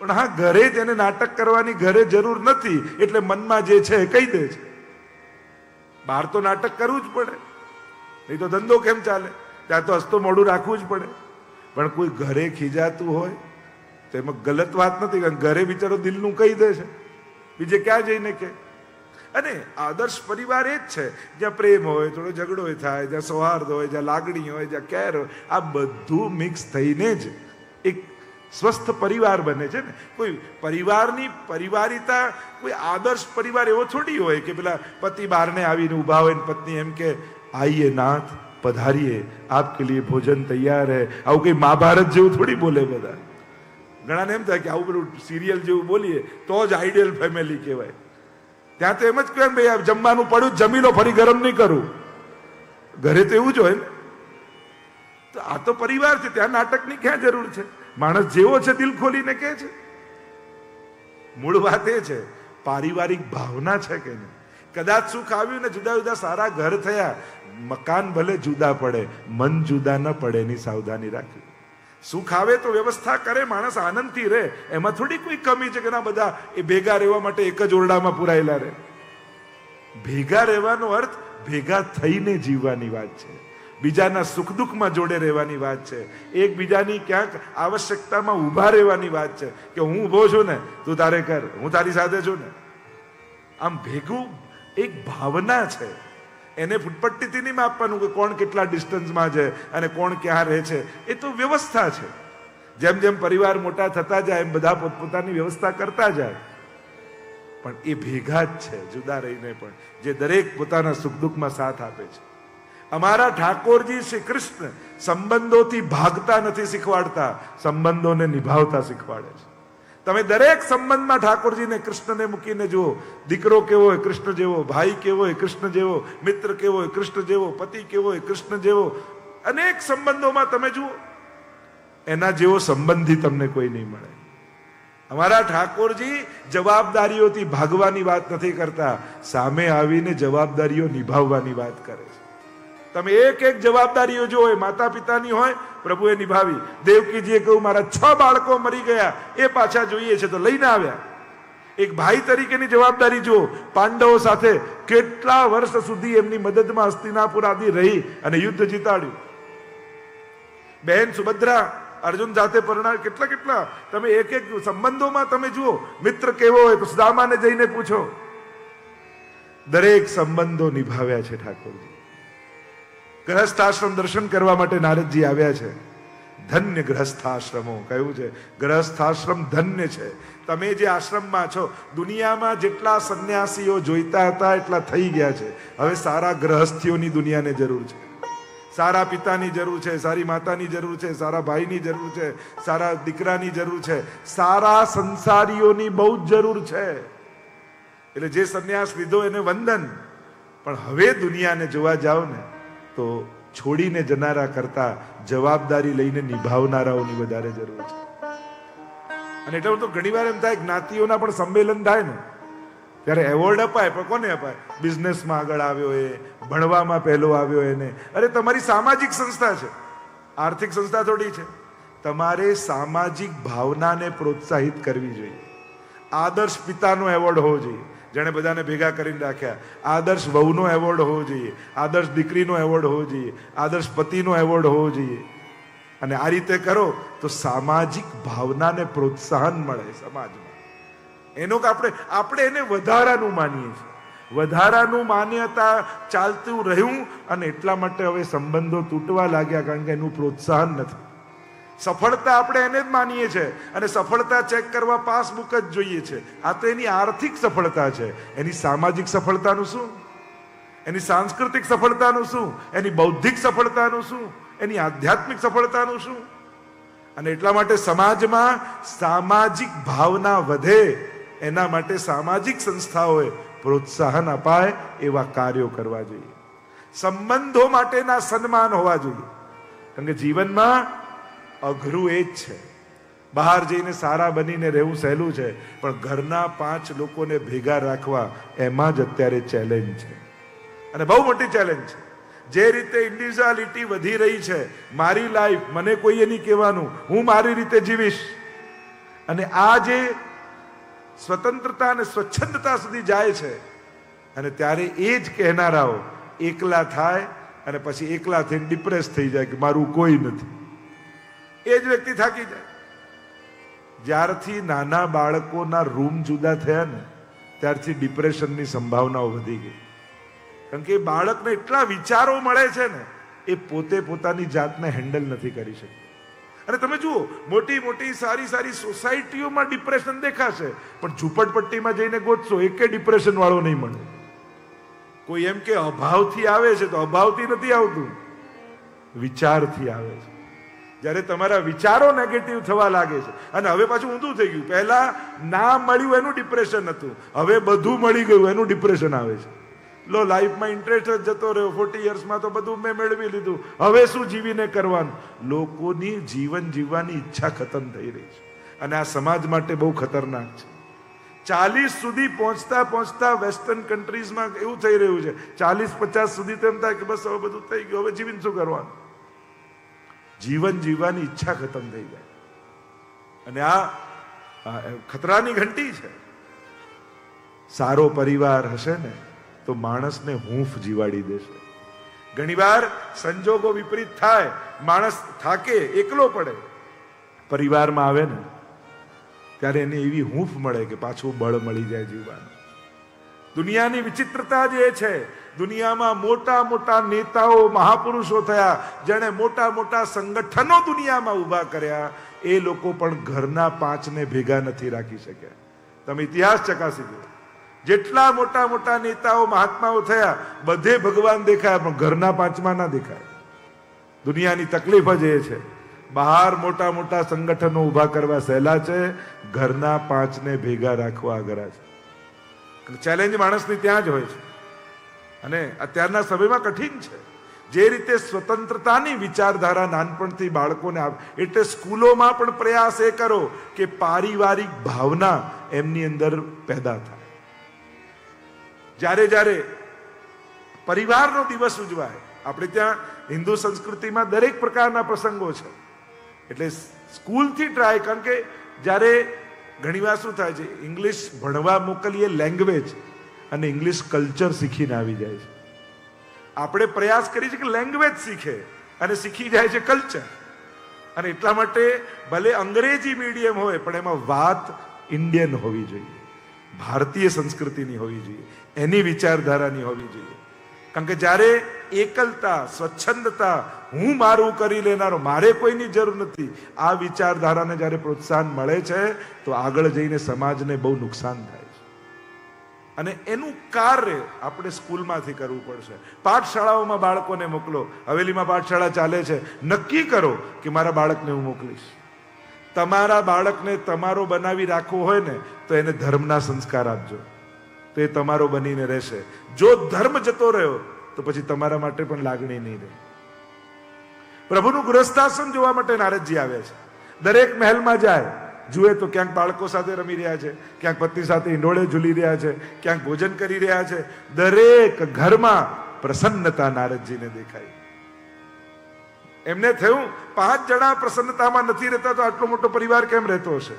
પણ હા, ઘરે જ એને નાટક કરવાની ઘરે જરૂર નથી, એટલે મનમાં જે છે એ કહી દે છે. બહાર તો નાટક કરવું જ પડે, નહીં તો ધંધો કેમ ચાલે? ત્યાં તો હસતો મોઢું રાખવું જ પડે. પણ કોઈ ઘરે ખીજાતું હોય તો તો એમાં ગલત વાત નથી, કારણ ઘરે બિચારો દિલનું કહી દે છે, બીજે ક્યાં જઈને કે. અને આદર્શ પરિવાર એ જ છે જ્યાં પ્રેમ હોય, થોડો ઝઘડો થાય, જ્યાં સૌહાર્દ હોય, જ્યાં લાગણી હોય, જ્યાં કેર હોય, આ બધું મિક્સ થઈને જ એક સ્વસ્થ પરિવાર બને છે ને. કોઈ પરિવારની પરિવારિતા, કોઈ આદર્શ પરિવાર એવો થોડી હોય કે પેલા પતિ બહારને આવીને ઊભા હોય ને પત્ની એમ કે આઈએ નાથ પધારીએ, આપકે લીએ ભોજન તૈયાર હૈ. આવું કઈ મહાભારત જેવું થોડી બોલે બધા. ઘણાને એમ થાય કે આવું પેલું સિરિયલ જેવું બોલીએ તો જ આઈડિયલ ફેમિલી કહેવાય. ત્યાં તો એમ જ કહે ભાઈ જમવાનું પડ્યું જમી લો, ફરી ગરમ નહીં કરું. ઘરે તો એવું જ હોય ને. તો આ તો પરિવાર છે, ત્યાં નાટકની ક્યાં જરૂર છે? માણસ જેવો છે દિલ ખોલીને કહે છે. મૂળ વાત એ છે પારિવારિક ભાવના છે કે નહીં. કદાચ સુખ આવ્યું ને જુદા જુદા સારા ઘર થયા, મકાન ભલે જુદા પડે, મન જુદા ન પડે એની સાવધાની રાખવી. સુખ આવે તો વ્યવસ્થા કરે, માણસ આનંદથી રહે, એમાં થોડી કોઈ કમી છે કે ના બધા એ ભેગા રહેવા માટે એક જ ઓરડામાં પુરાયેલા રહે. ભેગા રહેવાનો અર્થ ભેગા થઈને જીવવાની વાત છે, બીજાના સુખ દુઃખમાં જોડે રહેવાની વાત છે, એકબીજાની ક્યાંક આવશ્યકતામાં ઊભા રહેવાની વાત છે કે હું ઊભો છું ને તું તારે કર, હું તારી સાથે છું ને. આમ ભેગું એક ભાવના છે, એને ફૂટપટ્ટીથી નહીં માપવાનું કે કોણ કેટલા ડિસ્ટન્સમાં છે અને કોણ ક્યાં રહે છે. એ તો વ્યવસ્થા છે. જેમ જેમ પરિવાર મોટા થતા જાય એમ બધા પોતપોતાની વ્યવસ્થા કરતા જાય, પણ એ ભેગા જ છે જુદા રહીને પણ, જે દરેક પોતાના સુખ દુઃખમાં સાથ આપે છે. અમારા ઠાકોરજી શ્રી કૃષ્ણ સંબંધોથી ભાગતા નથી શીખવાડતા, સંબંધોને નિભાવતા શીખવાડે છે. તમે દરેક સંબંધમાં ઠાકોરજીને કૃષ્ણને મૂકીને જુઓ. દીકરો કેવો હોય કૃષ્ણ જેવો, ભાઈ કેવો હોય કૃષ્ણ જેવો, મિત્ર કેવો હોય કૃષ્ણ જેવો, પતિ કેવો હોય કૃષ્ણ જેવો. અનેક સંબંધોમાં તમે જુઓ, એના જેવો સંબંધી તમને કોઈ નહીં મળે. અમારા ઠાકોરજી જવાબદારીઓથી ભાગવાની વાત નથી કરતા, સામે આવીને જવાબદારીઓ નિભાવવાની વાત કરે છે. તમે એક એક જવાબદારીઓ જો હોય, માતા પિતાની હોય, પ્રભુએ નિભાવી. દેવકીજીએ કહ્યું મારા 6 બાળકો મરી ગયા, એ પાછા જોઈએ છે તો લઈને આવ્યા. એક ભાઈ તરીકેની જવાબદારી જુઓ. પાંડવો સાથે કેટલા વર્ષ સુધી એમની મદદમાં હસ્તિનાપુર આદિ રહી અને યુદ્ધ જીતાડ્યું. બહેન સુભદ્રા અર્જુન સાથે પરણા, કેટલા કેટલા તમે એક એક સંબંધોમાં તમે જુઓ. મિત્ર કેવો હોય તો સુદામાને જઈને પૂછો. દરેક સંબંધો નિભાવ્યા છે ઠાકોરજી. ગ્રહસ્થાશ્રમ દર્શન કરવા માટે નારદજી આવ્યા છે. ધન્ય ગ્રહસ્થાશ્રમો કહ્યું છે, ગ્રહસ્થાશ્રમ ધન્ય છે. તમે જે આશ્રમમાં છો, દુનિયામાં જેટલા સંન્યાસીઓ જોઈતા હતા એટલા થઈ ગયા છે. હવે સારા ગ્રહસ્થીઓની દુનિયાને જરૂર છે. સારા પિતાની જરૂર છે, સારી માતાની જરૂર છે, સારા ભાઈની જરૂર છે, સારા દીકરાની જરૂર છે, સારા સંસારીઓની બહુ જ જરૂર છે. એટલે જે સંન્યાસ લીધો એને વંદન, પણ હવે દુનિયાને જોવા જાઓ ને તો છોડીને જનારા કરતા જવાબદારી લઈને નિભાવનારાઓની વધારે જરૂર છે. અને એટલે તો ઘણી વાર એમ થાય જ્ઞાતિઓના પણ સંમેલન થાય ને ત્યારે એવોર્ડ અપાય, પણ કોને અપાય? બિઝનેસમાં આગળ આવ્યો એ, ભણવામાં પહેલો આવ્યો એને. અરે તમારી સામાજિક સંસ્થા છે, આર્થિક સંસ્થા થોડી છે. તમારે સામાજિક ભાવનાને પ્રોત્સાહિત કરવી જોઈએ. આદર્શ પિતાનો એવોર્ડ હોવો જોઈએ, જેણે બધાને ભેગા કરીને રાખ્યા. આદર્શ વહુનો એવોર્ડ હોવો જોઈએ, આદર્શ દીકરીનો એવોર્ડ હોવો જોઈએ, આદર્શ પતિનો એવોર્ડ હોવો જોઈએ. અને આ રીતે કરો તો સામાજિક ભાવનાને પ્રોત્સાહન મળે સમાજમાં. એનો કે આપણે એને વધારાનું માનીએ છીએ, વધારાનું માન્યતા ચાલતું રહ્યું અને એટલા માટે હવે સંબંધો તૂટવા લાગ્યા, કારણ કે એનું પ્રોત્સાહન નથી. સફળતા આપણે એને જ માનીએ છીએ અને સફળતા ચેક કરવા પાસબુક જ જોઈએ છે. આ તો એની આર્થિક સફળતા છે. એની સામાજિક સફળતાનું શું? એની સાંસ્કૃતિક સફળતાનું શું? એની બૌદ્ધિક સફળતાનું શું? એની આધ્યાત્મિક સફળતાનું શું? અને એટલા માટે સમાજમાં સામાજિક ભાવના વધે એના માટે સામાજિક સંસ્થાઓએ પ્રોત્સાહન અપાય એવા કાર્યો કરવા જોઈએ. સંબંધો માટેના સન્માન હોવા જોઈએ, કારણ કે જીવનમાં અઘરું એ જ છે. બહાર જઈને સારા બનીને રહેવું સહેલું છે, પણ ઘરના 5 લોકોને ભેગા રાખવા એમાં જ અત્યારે ચેલેન્જ છે, અને બહુ મોટી ચેલેન્જ છે. જે રીતે ઇન્ડિવિજ્યુઆલિટી વધી રહી છે, મારી લાઈફ મને કોઈએ નહીં કહેવાનું, હું મારી રીતે જીવીશ, અને આ જે સ્વતંત્રતા અને સ્વચ્છંદતા સુધી જાય છે, અને ત્યારે એ જ કહેનારાઓ એકલા થાય અને પછી એકલા થઈને ડિપ્રેસ થઈ જાય કે મારું કોઈ નથી. એ જ વ્યક્તિ થાકી જાય. જ્યારથી નાના બાળકોના રૂમ જુદા થયા ને ત્યારથી ડિપ્રેશનની સંભાવનાઓ વધી ગઈ. કારણ કે બાળકને એટલા વિચારો મળે છે ને, એ પોતે પોતાની જાતને હેન્ડલ નથી કરી શકતો. અને તમે જુઓ, મોટી મોટી સારી સારી સોસાયટીઓમાં ડિપ્રેશન દેખાશે, પણ ઝૂંપડપટ્ટીમાં જઈને ગોતશો એકે ડિપ્રેશન વાળો નહીં મળે. કોઈ એમ કે અભાવથી આવે છે, તો અભાવથી નથી આવતું, વિચારથી આવે છે. જ્યારે તમારા વિચારો નેગેટિવ થવા લાગે છે, અને હવે પાછું ઊંધું થઈ ગયું, પહેલા ના મળ્યું એનું ડિપ્રેશન હતું, હવે બધું મળી ગયું એનું ડિપ્રેશન આવે છે. લો, લાઈફમાં ઇન્ટરેસ્ટ જ જતો રહ્યો, 40 યર્સમાં તો બધું મેં મેળવી લીધું, હવે શું જીવીને કરવાનું. લોકોની જીવન જીવવાની ઈચ્છા ખતમ થઈ રહી છે, અને આ સમાજ માટે બહુ ખતરનાક છે. 40 સુધી પહોંચતા પહોંચતા વેસ્ટર્ન કન્ટ્રીઝમાં એવું થઈ રહ્યું છે, 40-50 સુધી તો એમ થાય કે બસ હવે બધું થઈ ગયું, હવે જીવીને શું કરવાનું. જીવન જીવવાની ઈચ્છા ખતમ થઈ જાય, અને આ ખતરાની ઘંટી છે. સારો પરિવાર હશે ને તો માણસને હૂંફ જીવાડી દેશે. ઘણીવાર સંજોગો વિપરીત થાય, માણસ થાકે, એકલો પડે, પરિવારમાં આવે ને ત્યારે એને એવી હૂંફ મળે કે પાછું બળ મળી જાય જીવવાનું. દુનિયાની વિચિત્રતા જે છે, દુનિયામાં મોટા મોટા નેતાઓ, મહાપુરુષો થયા, જેણે મોટા મોટા સંગઠનો દુનિયામાં ઊભા કર્યા, એ લોકો પણ ઘરના 5ને ભેગા નથી રાખી શક્યા. તમે ઇતિહાસ ચકાસી દો, જેટલા મોટા મોટા નેતાઓ, મહાત્માઓ થયા, બધે ભગવાન દેખાયા, પણ ઘરના 5માં ના દેખાય. દુનિયાની તકલીફ જ એ છે. બહાર મોટા મોટા સંગઠનો ઊભા કરવા સહેલા છે, ઘરના 5ને ભેગા રાખવા અઘરા છે. ચેલેન્જ માણસની ત્યાં જ હોય છે, અને અત્યારના સમયમાં કઠિન છે. જે રીતે સ્વતંત્રતાની વિચારધારા નાનપણથી બાળકોને આવે, એટલે સ્કૂલોમાં પણ પ્રયાસ એ કરો કે પારિવારિક ભાવના એમની અંદર પેદા થાય. જ્યારે જ્યારે પરિવારનો દિવસ ઉજવાય, આપણે ત્યાં હિન્દુ સંસ્કૃતિમાં દરેક પ્રકારના પ્રસંગો છે, એટલે સ્કૂલથી ટ્રાય. કારણ કે જ્યારે ઘણીવાર શું થાય છે, ઇંગ્લિશ ભણવા મોકલીએ લેંગ્વેજ, અને ઇંગ્લિશ કલ્ચર શીખીને આવી જાય છે. આપણે પ્રયાસ કરીએ છીએ કે લેંગ્વેજ શીખે અને શીખી જાય છે કલ્ચર. અને એટલા માટે ભલે અંગ્રેજી મીડિયમ હોય, પણ એમાં વાત ઇન્ડિયન હોવી જોઈએ, ભારતીય સંસ્કૃતિની હોવી જોઈએ, એની વિચારધારાની હોવી જોઈએ. કારણ કે જ્યારે એકલતા, સ્વચ્છંદતા, હું મારું કરી લેનારો, મારે કોઈની જરૂર નથી, આ વિચારધારાને જ્યારે પ્રોત્સાહન મળે છે, તો આગળ જઈને સમાજને બહુ નુકસાન થાય છે. અને એનું કાર્ય આપણે સ્કૂલમાંથી કરવું પડશે. પાઠશાળાઓમાં બાળકોને મોકલો. હવેલીમાં પાઠશાળા ચાલે છે, નક્કી કરો કે મારા બાળકને હું મોકલીશ. તમારા બાળકને તમારો બનાવી રાખવો હોય ને, તો એને ધર્મના સંસ્કાર આપજો, તો એ તમારો બનીને રહેશે. જો ધર્મ જતો રહ્યો તો પછી તમારા માટે પણ લાગણી નહીં રહે. પ્રભુનું ગૃહસ્થાશ્રમ જોવા માટે નારદજી આવ્યા છે. દરેક મહેલમાં જાય, જુએ તો ક્યાંક બાળકો સાથે રમી રહ્યા છે, ક્યાંક પત્ની સાથે ઈંડોળે ઝૂલી રહ્યા છે, ક્યાંક ભોજન કરી રહ્યા છે. દરેક ઘરમાં પ્રસન્નતા નારદજીને દેખાઈ. એમને થયું 5 જણા પ્રસન્નતામાં નથી રહેતા, તો આટલો મોટો પરિવાર કેમ રહેતો હશે.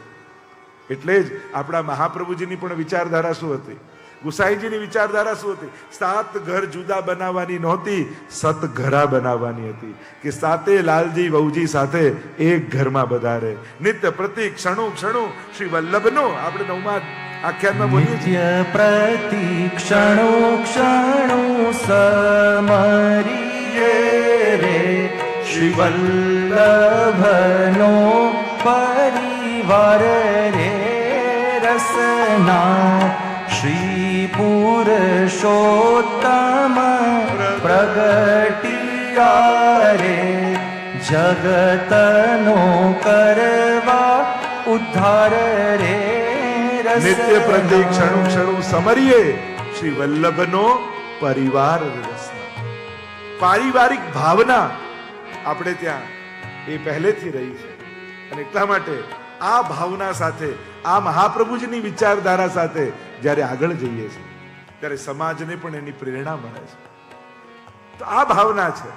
એટલે જ આપણા મહાપ્રભુજીની પણ વિચારધારા શું હતી, ગુસાઈજીની વિચારધારા શું હતી? 7 ઘર જુદા બનાવવાની નહોતી, 7 ઘરા બનાવવાની હતી. કે 7 લાલજી વહુજી સાથે એક ઘરમાં બધા રહે. નિત્ય પ્રતિ ક્ષણું ક્ષણું શ્રી વલ્લભનો આપણે 9મા આખ્યાનમાં બોલીએ છીએ, નિત્ય પ્રતિ ક્ષણું ક્ષણું સમરીએ રે શ્રી વલ્લભનો પરિવાર રે રસના શ્રી પુરુષોત્તમ પ્રગટિયા રે જગતનો કરવા ઉદ્ધાર રે નિત્ય પ્રતિ ક્ષણું ક્ષણું સમરીએ શ્રી વલ્લભનો પરિવાર રસના. પારિવારિક ભાવના આપણે ત્યાં એ પહેલેથી રહી છે, અને એટલા માટે આ ભાવના સાથે, આ મહાપ્રભુજીની વિચારધારા સાથે જ્યારે આગળ જઈએ છીએ, ત્યારે સમાજને પણ એની પ્રેરણા મળે છે. તો આ ભાવના છે,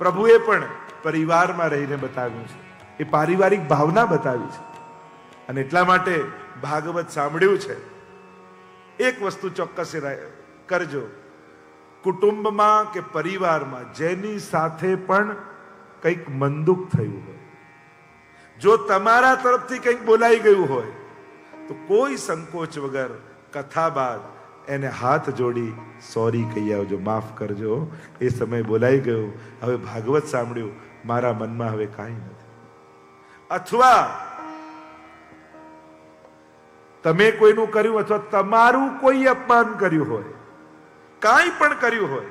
પ્રભુએ પણ પરિવારમાં રહીને બતાવ્યું છે, એ પારિવારિક ભાવના બતાવી છે. અને એટલા માટે ભાગવત સાંભળ્યું છે. એક વસ્તુ ચોક્કસ કરજો, કુટુંબમાં કે પરિવારમાં જેની સાથે પણ કંઈક મનદુખ થયું હોય, જો તમારા તરફથી કંઈક બોલાઈ ગયું હોય તો કોઈ સંકોચ વગર કથા બાદ એને હાથ જોડી સોરી કહી આવજો, માફ કરજો, એ સમય બોલાઈ ગયું, હવે ભાગવત સાંભળ્યું, મારા મનમાં હવે કાંઈ નથી. અથવા તમે કોઈનું કર્યું અથવા તમારું કોઈ અપમાન કર્યું હોય, કાંઈ પણ કર્યું હોય,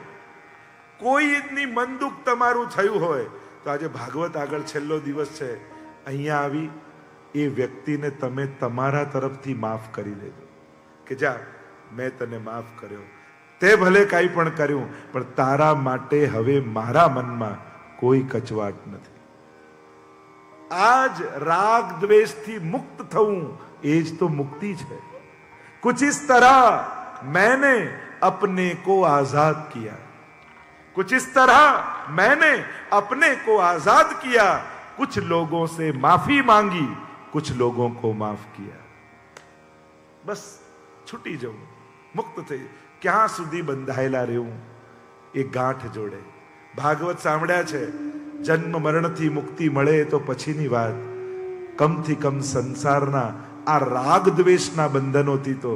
કોઈની મન દુઃખ તમારું થયું હોય, તો આજે ભાગવત આગળ છેલ્લો દિવસ છે, અહીંયા આવી એ વ્યક્તિને તમે તમારા તરફથી માફ કરી દેજો કે જા મેં તને માફ કર્યો, તે ભલે કાંઈ પણ કર્યું પણ તારા માટે હવે મારા મનમાં કોઈ કચવાટ નથી. આજ રાગ દ્વેષથી મુક્ત થવું એ જ તો મુક્તિ છે. कुछ इस तरह मैंने अपने को आजाद किया, कुछ इस तरह मैंने अपने को आजाद किया, कुछ लोगों से माफी मांगी, कुछ लोगों को माफ किया. बस છૂટી જવું, મુક્ત થઈ, ક્યાં સુધી બંધાયેલા રહેવું, એ ગાંઠ જોડે. ભાગવત સાંભળ્યા છે, જન્મ મરણથી મુક્તિ મળે તો પછીની વાત, કમથી કમ સંસારના આ રાગ દ્વેષના બંધનોથી તો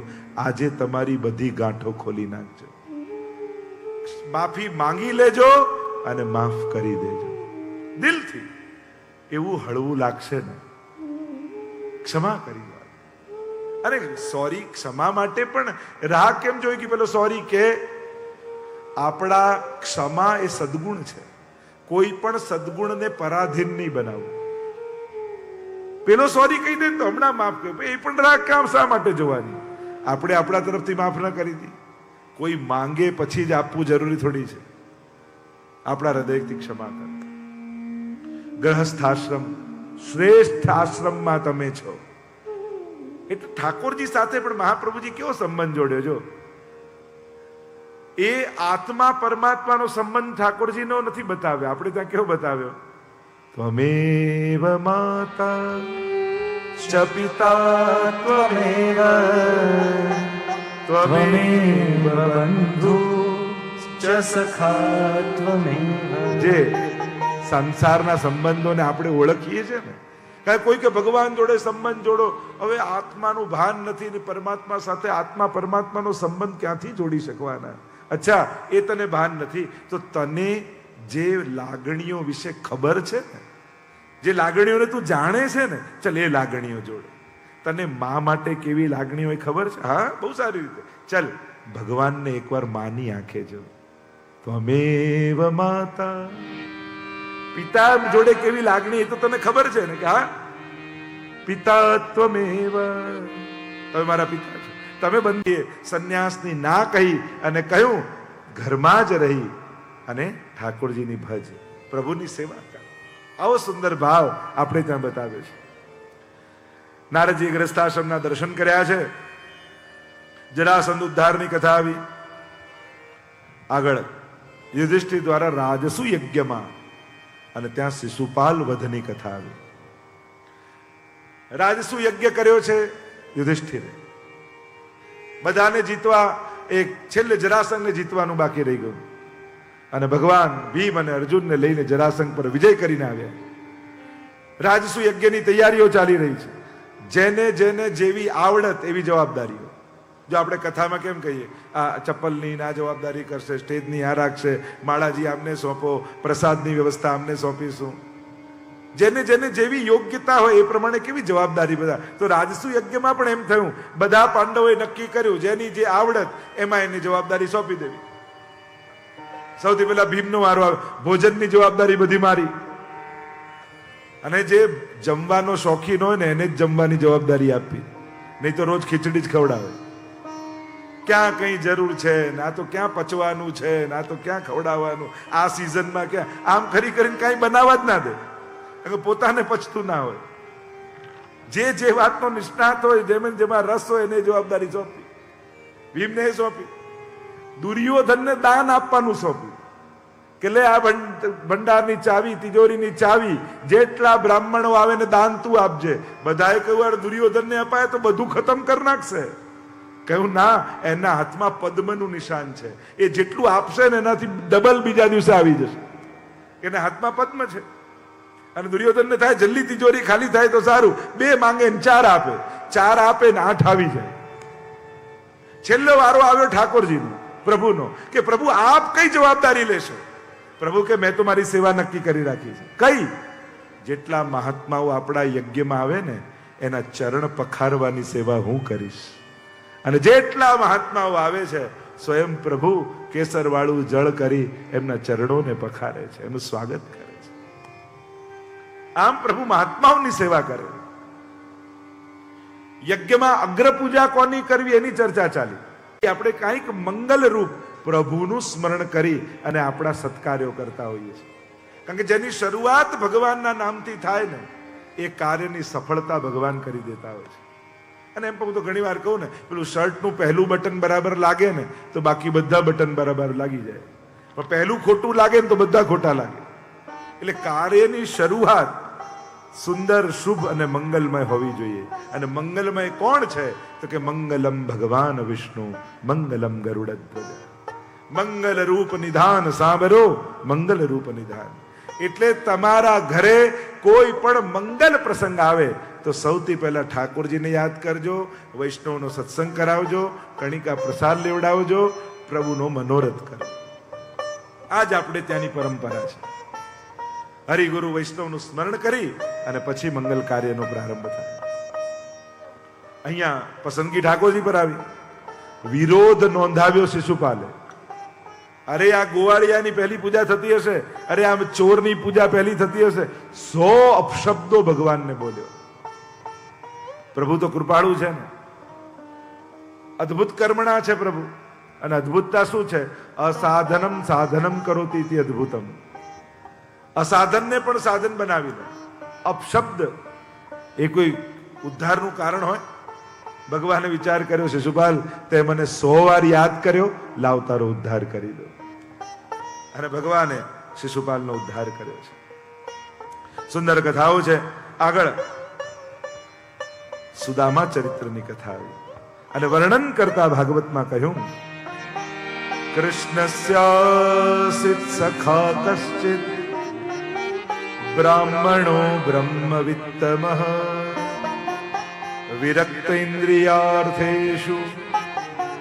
આજે તમારી બધી ગાંઠો ખોલી નાખજો. માફી માંગી લેજો અને માફ કરી દેજો દિલથી. એવું હળવું લાગશે ને, ક્ષમા કરી દો. અરે સોરી, ક્ષમા માટે પણ રાહ કેમ જોઈ કે પેલો સોરી કે? આપણા ક્ષમા એ સદગુણ છે. કોઈ પણ સદગુણને પરાધીન નહીં બનાવવું. પેલો સોરી કહી દે તો હમણાં માફ કર્યું, એ પણ રાગ કામ શા માટે જોવાની? આપણે આપણા તરફથી માફ ન કરી દી. કોઈ માંગે પછી જ આપવું જરૂરી થોડી છે. આપણા હૃદયથી ક્ષમા કરો. ગ્રહસ્થાશ્રમ શ્રેષ્ઠ આશ્રમમાં તમે છો. એટલે ઠાકોરજી સાથે પણ મહાપ્રભુજી કેવો સંબંધ જોડ્યો જો. એ આત્મા પરમાત્માનો સંબંધ ઠાકોરજીનો નથી બતાવ્યો, આપણે ત્યાં કેવો બતાવ્યો? ત્વમેવ માતા ચ પિતા ત્વમેવ ત્વમેવ બંધુ ચ સખા ત્વમેવ. જે સંસારના સંબંધોને આપણે ઓળખીએ છીએ ને, કારણ કોઈ કે ભગવાન જોડે સંબંધ જોડો, હવે આત્માનું ભાન નથી ને પરમાત્મા સાથે આત્મા પરમાત્માનો સંબંધ ક્યાંથી જોડી શકવાના? અચ્છા, એ તને ભાન નથી તો તને જે લાગણીઓ વિશે ખબર છે ને, જે લાગણીઓને તું જાણે છે ને, ચલ એ લાગણીઓ જોડે. તને મા માટે કેવી લાગણી હોય ખબર છે? હા, બહુ સારી રીતે. ચલ ભગવાનને એકવાર માની આંખે જો. ત્વમેવ માતા. પિતા જોડે કેવી લાગણી એ તો તને ખબર છે ને કે હા પિતા ત્વમેવ, તમે મારા પિતા છો. તમે બંને સંન્યાસની ના કહી અને કહ્યું ઘરમાં જ રહી અને ઠાકોરજીની ભજ, પ્રભુની સેવા કર. આવો સુંદર ભાવ આપણે ત્યાં બતાવ્યો છે. નારદજી ગ્રસ્તાશ્રમના દર્શન કર્યા છે. જરાસંધ ઉદ્ધારની કથા આવી. આગળ યુધિષ્ઠિર દ્વારા રાજસુ યજ્ઞમાં અને ત્યાં શિશુપાલ વધની કથા આવી. રાજસુ યજ્ઞ કર્યો છે યુધિષ્ઠિરે. બધાને જીતવા, એક છેલ્લે જરાસંઘને જીતવાનું બાકી રહી ગયું અને ભગવાન ભીમ અને અર્જુનને લઈને જરાસંઘ પર વિજય કરીને આવ્યા. રાજસુ યજ્ઞની તૈયારીઓ ચાલી રહી છે. જેને જેને જેવી આવડત એવી જવાબદારીઓ. જો આપણે કથામાં કેમ કહીએ, આ ચપ્પલની ના જવાબદારી કરશે, સ્ટેજની આ રાખશે, માળાજી આમને સોંપો, પ્રસાદની વ્યવસ્થા આમને સોંપીશું. જેને જેને જેવી યોગ્યતા હોય એ પ્રમાણે કેવી જવાબદારી બધા. તો રાજસુ યજ્ઞમાં પણ એમ થયું, બધા પાંડવોએ નક્કી કર્યું જેની જે આવડત એમાં એની જવાબદારી સોંપી દેવી. સૌથી પહેલા ભીમનો વારો આવ્યો, ભોજનની જવાબદારી બધી મારી. અને જે જમવાનો શોખીન હોય ને એને જ જમવાની જવાબદારી આપી, નહીં તો રોજ ખીચડી જ ખવડાવે. ક્યાં કઈ જરૂર છે, ના તો ક્યાં પચવાનું છે, ના તો ક્યાં ખવડાવવાનું. આ સિઝનમાં ક્યાં આમ ખરી કરીને કાંઈ બનાવવા જ ના દે, પોતાને પચતું ના હોય. જે જે વાતનો નિષ્ણાત હોય, જેમાં રસ હોય એને જવાબદારી સોંપી. ભીમને સોંપી. દુર્યોધનને દાન આપવાનું સોંપ્યું કે લે આ ભંડારની ચાવી, તિજોરીની ચાવી, જેટલા બ્રાહ્મણો આવે ને દાન તું આપજે. બધાએ કહ્યું દુર્યોધનને અપાય તો બધું ખતમ કરી નાખશે. કહ્યું ના, એના હાથમાં પદ્મનું નિશાન છે, એ જેટલું આપશે ને એનાથી ડબલ બીજા દિવસે આવી જશે. એના હાથમાં પદ્મ છે. અને દુર્યોધનને થાય જલ્દી તિજોરી ખાલી થાય તો સારું, 2 માંગે ને 4 આપે, 4 આપે ને 8 આવી જાય. છેલ્લો વારો આવ્યો ઠાકોરજીનો, પ્રભુનો, કે પ્રભુ આપ કઈ જવાબદારી લેશો? પ્રભુ કે મેં તો મારી સેવા નક્કી કરી રાખી છે. કઈ? જેટલા મહાત્માઓ આપણા યજ્ઞમાં આવે ને એના ચરણ પખારવાની સેવા હું કરીશ. અને જેટલા મહાત્માઓ આવે છે સ્વયં પ્રભુ કેસરવાળું જળ કરી એમના ચરણોને પખારે છે, એનું સ્વાગત કરે છે. આમ પ્રભુ મહાત્માઓની સેવા કરે. યજ્ઞમાં અગ્ર પૂજા કોની કરવી એની ચર્ચા ચાલી. આપણે કાંઈક મંગલ રૂપ પ્રભુનું સ્મરણ કરી અને આપણા સત્કાર્યો કરતા હોઈએ છીએ. કારણ કે જેની શરૂઆત ભગવાનના નામથી થાય ને એ કાર્યની સફળતા ભગવાન કરી દેતા હોય છે. અને એમ પણ હું તો ઘણી વાર કહું ને, પેલું શર્ટનું પહેલું બટન બરાબર લાગે ને તો બાકી બધા બટન બરાબર લાગી જાય, પણ પહેલું ખોટું લાગે ને તો બધા ખોટા લાગે. એટલે કાર્યની શરૂઆત સુંદર, શુભ અને મંગલમય હોવી જોઈએ. અને મંગલમય કોણ છે? તો કે મંગલમ ભગવાન વિષ્ણુ, મંગલમ ગરુડધ્વજ. મંગલ રૂપ નિધાન સાંભળો, મંગલ રૂપ નિધાન. એટલે તમારા ઘરે કોઈ પણ મંગલ પ્રસંગ આવે તો સૌથી પહેલા ઠાકોરજીને યાદ કરજો, વૈષ્ણવનો સત્સંગ કરાવજો, કણિકા પ્રસાદ લેવડાવજો, પ્રભુનો મનોરથ કરો. આજ આપણે ત્યાંની પરંપરા છે. હરિગુરુ વૈષ્ણવનું સ્મરણ કરી અને પછી મંગલ કાર્યનો પ્રારંભ થાય. અહીંયા પસંદગી ઠાકોરજી પર આવી. વિરોધ નોંધાવ્યો શિશુપાલે. અરે આ ગોવાળિયાની પહેલી પૂજા થતી હશે, અરે આ ચોરની પૂજા પહેલી થતી હશે. 100 અપશબ્દો ભગવાનને બોલ્યો. પ્રભુ તો કૃપાળુ છે ને, અદ્ભુત કર્મણા છે પ્રભુ. અને અદ્ભુતતા શું છે? અસાધનમ સાધનમ કરોતી ઇતિ અદ્ભુતમ. અસાધનને પણ સાધન બનાવી દે. અપશબ્દ એ કોઈ ઉદ્ધારનું કારણ હોય? ભગવાને વિચાર કર્યો, શિશુપાલ તે મને 100 વાર યાદ કર્યો, લાવ તારો ઉદ્ધાર કરી દો. અને ભગવાને શિશુપાલનો ઉદ્ધાર કર્યો છે. સુંદર કથાઓ છે. આગળ સુદામા ચરિત્રની કથા આવી અને વર્ણન કરતા ભાગવતમાં કહ્યું, કૃષ્ણસ્યાસિત સખા કશ્ચિત બ્રાહ્મણો બ્રહ્મવિત્તમઃ વિરક્ત ઇન્દ્રિયાર્થેષુ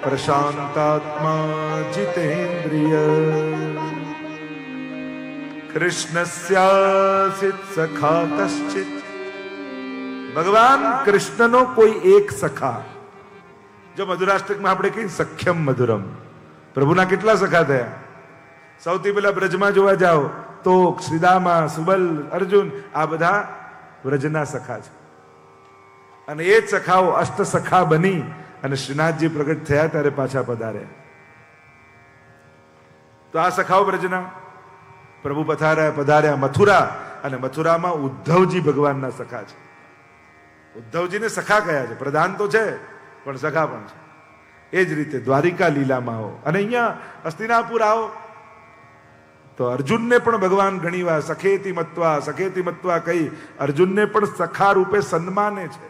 પ્રશાંતાત્મા જીતેન્દ્રિય. કૃષ્ણસ્યાસિત સખા કશ્ચિત. ભગવાન કૃષ્ણનો કોઈ એક સખા. જો મધુરાષ્ટકમાં આપણે કહીએ સખ્યમ મધુરમ, પ્રભુના કેટલા સખા થયા? સૌથી પહેલા બ્રજમાં જોવા જાઓ તો શ્રીદામા, સુબલ, અર્જુન આ બધા વ્રજના સખા છે. અને એ જ સખાઓ અષ્ટ સખા બની અને શ્રીનાથજી પ્રગટ થયા ત્યારે પાછા પધાર્યા. તો આ સખાઓ બ્રજના પ્રભુ પધાર્યા મથુરા, અને મથુરામાં ઉદ્ધવજી ભગવાનના સખા છે. ઉદ્ધવજીને સખા કયા છે? પ્રધાન તો છે પણ સખા પણ છે. એ જ રીતે દ્વારિકા લીલામાં આવો અને અહીંયા હસ્તિનાપુર આવો તો અર્જુનને પણ ભગવાન ઘણી વાર સખેતી મત્વા કહી અર્જુનને પણ સખા રૂપે સન્માને છે.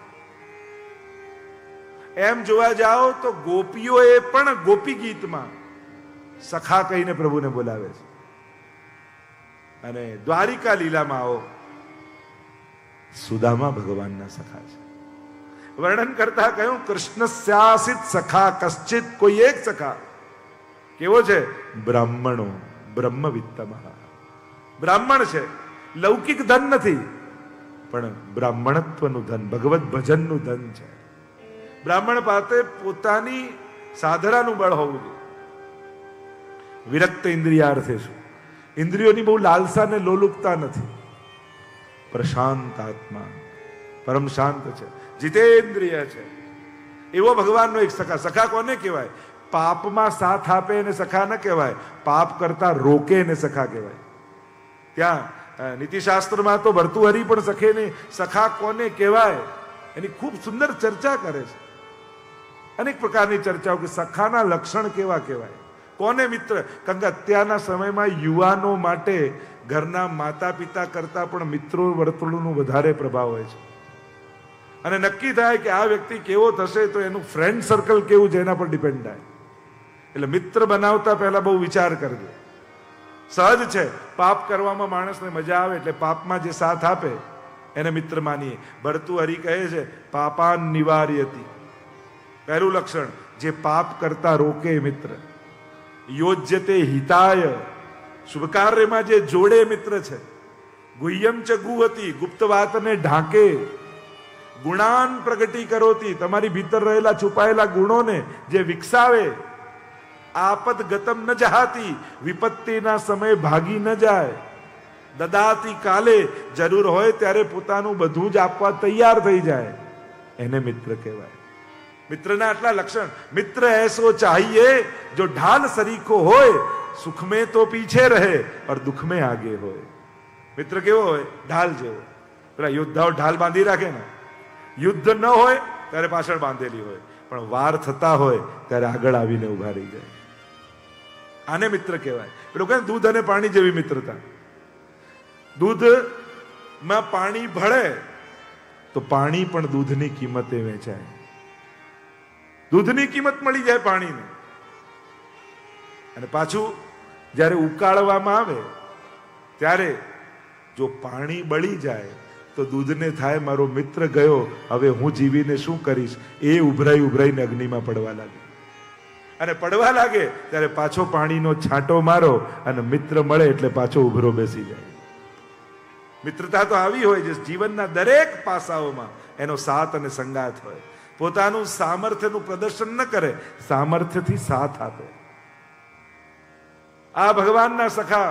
એમ જોવા જાઓ તો ગોપીઓએ પણ ગોપી ગીતમાં સખા કહીને પ્રભુને બોલાવે છે. અને દ્વારિકા લીલામાં આવો, સુદામા ભગવાનના સખા છે. વર્ણન કરતા કહ્યું, કૃષ્ણ સ્યાસિત સખા કશ્ચિત. કોઈ એક સખા કેવો છે? બ્રાહ્મણો બ્રહ્મવિત્તમ. બ્રાહ્મણ છે, લૌકિક ધન નથી પણ બ્રાહ્મણત્વનું ધન, ભગવત ભજનનું ધન છે. બ્રાહ્મણ પાસે પોતાની સાધનાનું બળ હોવું જોઈએ. વિરક્ત ઇન્દ્રિયાર્થે શું? ઇન્દ્રિયોની બહુ લાલસા ને લોલુપતા નથી. પ્રશાંત આત્મા, પરમ શાંત છે, જીતેન્દ્રિય છે. એવો ભગવાનનો એક સખા. સખા કોને કહેવાય? પાપમાં સાથ આપે એને સખા ન કહેવાય, પાપ કરતા રોકે એને સખા કહેવાય. ત્યાં નીતિશાસ્ત્રમાં તો ભર્તુહરિ પણ સખે ને સખા કોને કહેવાય એની ખૂબ સુંદર ચર્ચા કરે છે. અનેક પ્રકારની ચર્ચાઓ કે સખાના લક્ષણ કેવા કહેવાય, કોને મિત્ર. કારણ કે અત્યારના સમયમાં યુવાનો માટે ઘરના માતા પિતા કરતા પણ મિત્રો વર્તુળનો વધારે પ્રભાવ હોય છે. અને નક્કી થાય કે આ વ્યક્તિ કેવો થશે તો એનું ફ્રેન્ડ સર્કલ કેવું છે એના પર ડિપેન્ડ થાય. એટલે મિત્ર બનાવતા પહેલા બહુ વિચાર કરજો. સહજ છે. પાપ કરવામાં માણસને મજા આવે એટલે પાપમાં જે સાથ આપે એને મિત્ર માનીએ. ભર્તૃહરિ કહે છે પાપાન નિવાર્યતિ. પહેલું લક્ષણ, જે પાપ કરતા રોકે મિત્ર. યોજ્યતે હિતાય, શુભ કાર્યમાં જે જોડે મિત્ર છે. ગુહ્યમ ચ ગુહતી, ગુપ્ત વાતને ઢાંકે. ગુણાન પ્રગટી કરોતી, તમારી ભીતર રહેલા છુપાયેલા ગુણોને જે વિકસાવે. આપદ ગતમ ન જહાતી, વિપત્તિના સમયે ભાગી ન જાય. દદાતી કાલે, જરૂર હોય ત્યારે પોતાનું બધું જ આપવા તૈયાર થઈ જાય, એને મિત્ર કહેવાય. મિત્રના આટલા લક્ષણ. મિત્ર એસો ચાહીએ જો ઢાલ સરીખો હોય, સુખ में तो पीछे रहे और दुख में आगे હોય. મિત્ર કેવો હોય? ઢાલ જેવો. પેલા યોદ્ધાઓ ઢાલ બાંધી રાખે ને, યુદ્ધ ન હોય ત્યારે પાછળ બાંધેલી હોય, પણ વાર થતા હોય ત્યારે આગળ આવીને ઉભા રહી જાય. આને મિત્ર કહેવાય. પેલું કહે દૂધ અને પાણી જેવી મિત્રતા. દૂધમાં પાણી ભળે તો પાણી પણ દૂધની કિંમતે વેચાય. દૂધની કિંમત મળી જાય પાણીને. અને પાછું જ્યારે ઉકાળવામાં આવે ત્યારે જો પાણી બળી જાય તો દૂધને થાય મારો મિત્ર ગયો, હવે હું જીવીને શું કરીશ. એ ઉભરાઈ ઉભરાઈને અગ્નિમાં પડવા લાગે. અને પડવા લાગે ત્યારે પાછો પાણીનો છાંટો મારો અને મિત્ર મળે એટલે પાછો ઉભરો બેસી જાય. મિત્રતા તો આવી હોય જે જીવનના દરેક પાસાઓમાં એનો સાથ અને સંગાથ હોય. પોતાનું સામર્થ્યનું પ્રદર્શન ન કરે, સામર્થ્યથી સાથ આપે. આ ભગવાનના સખા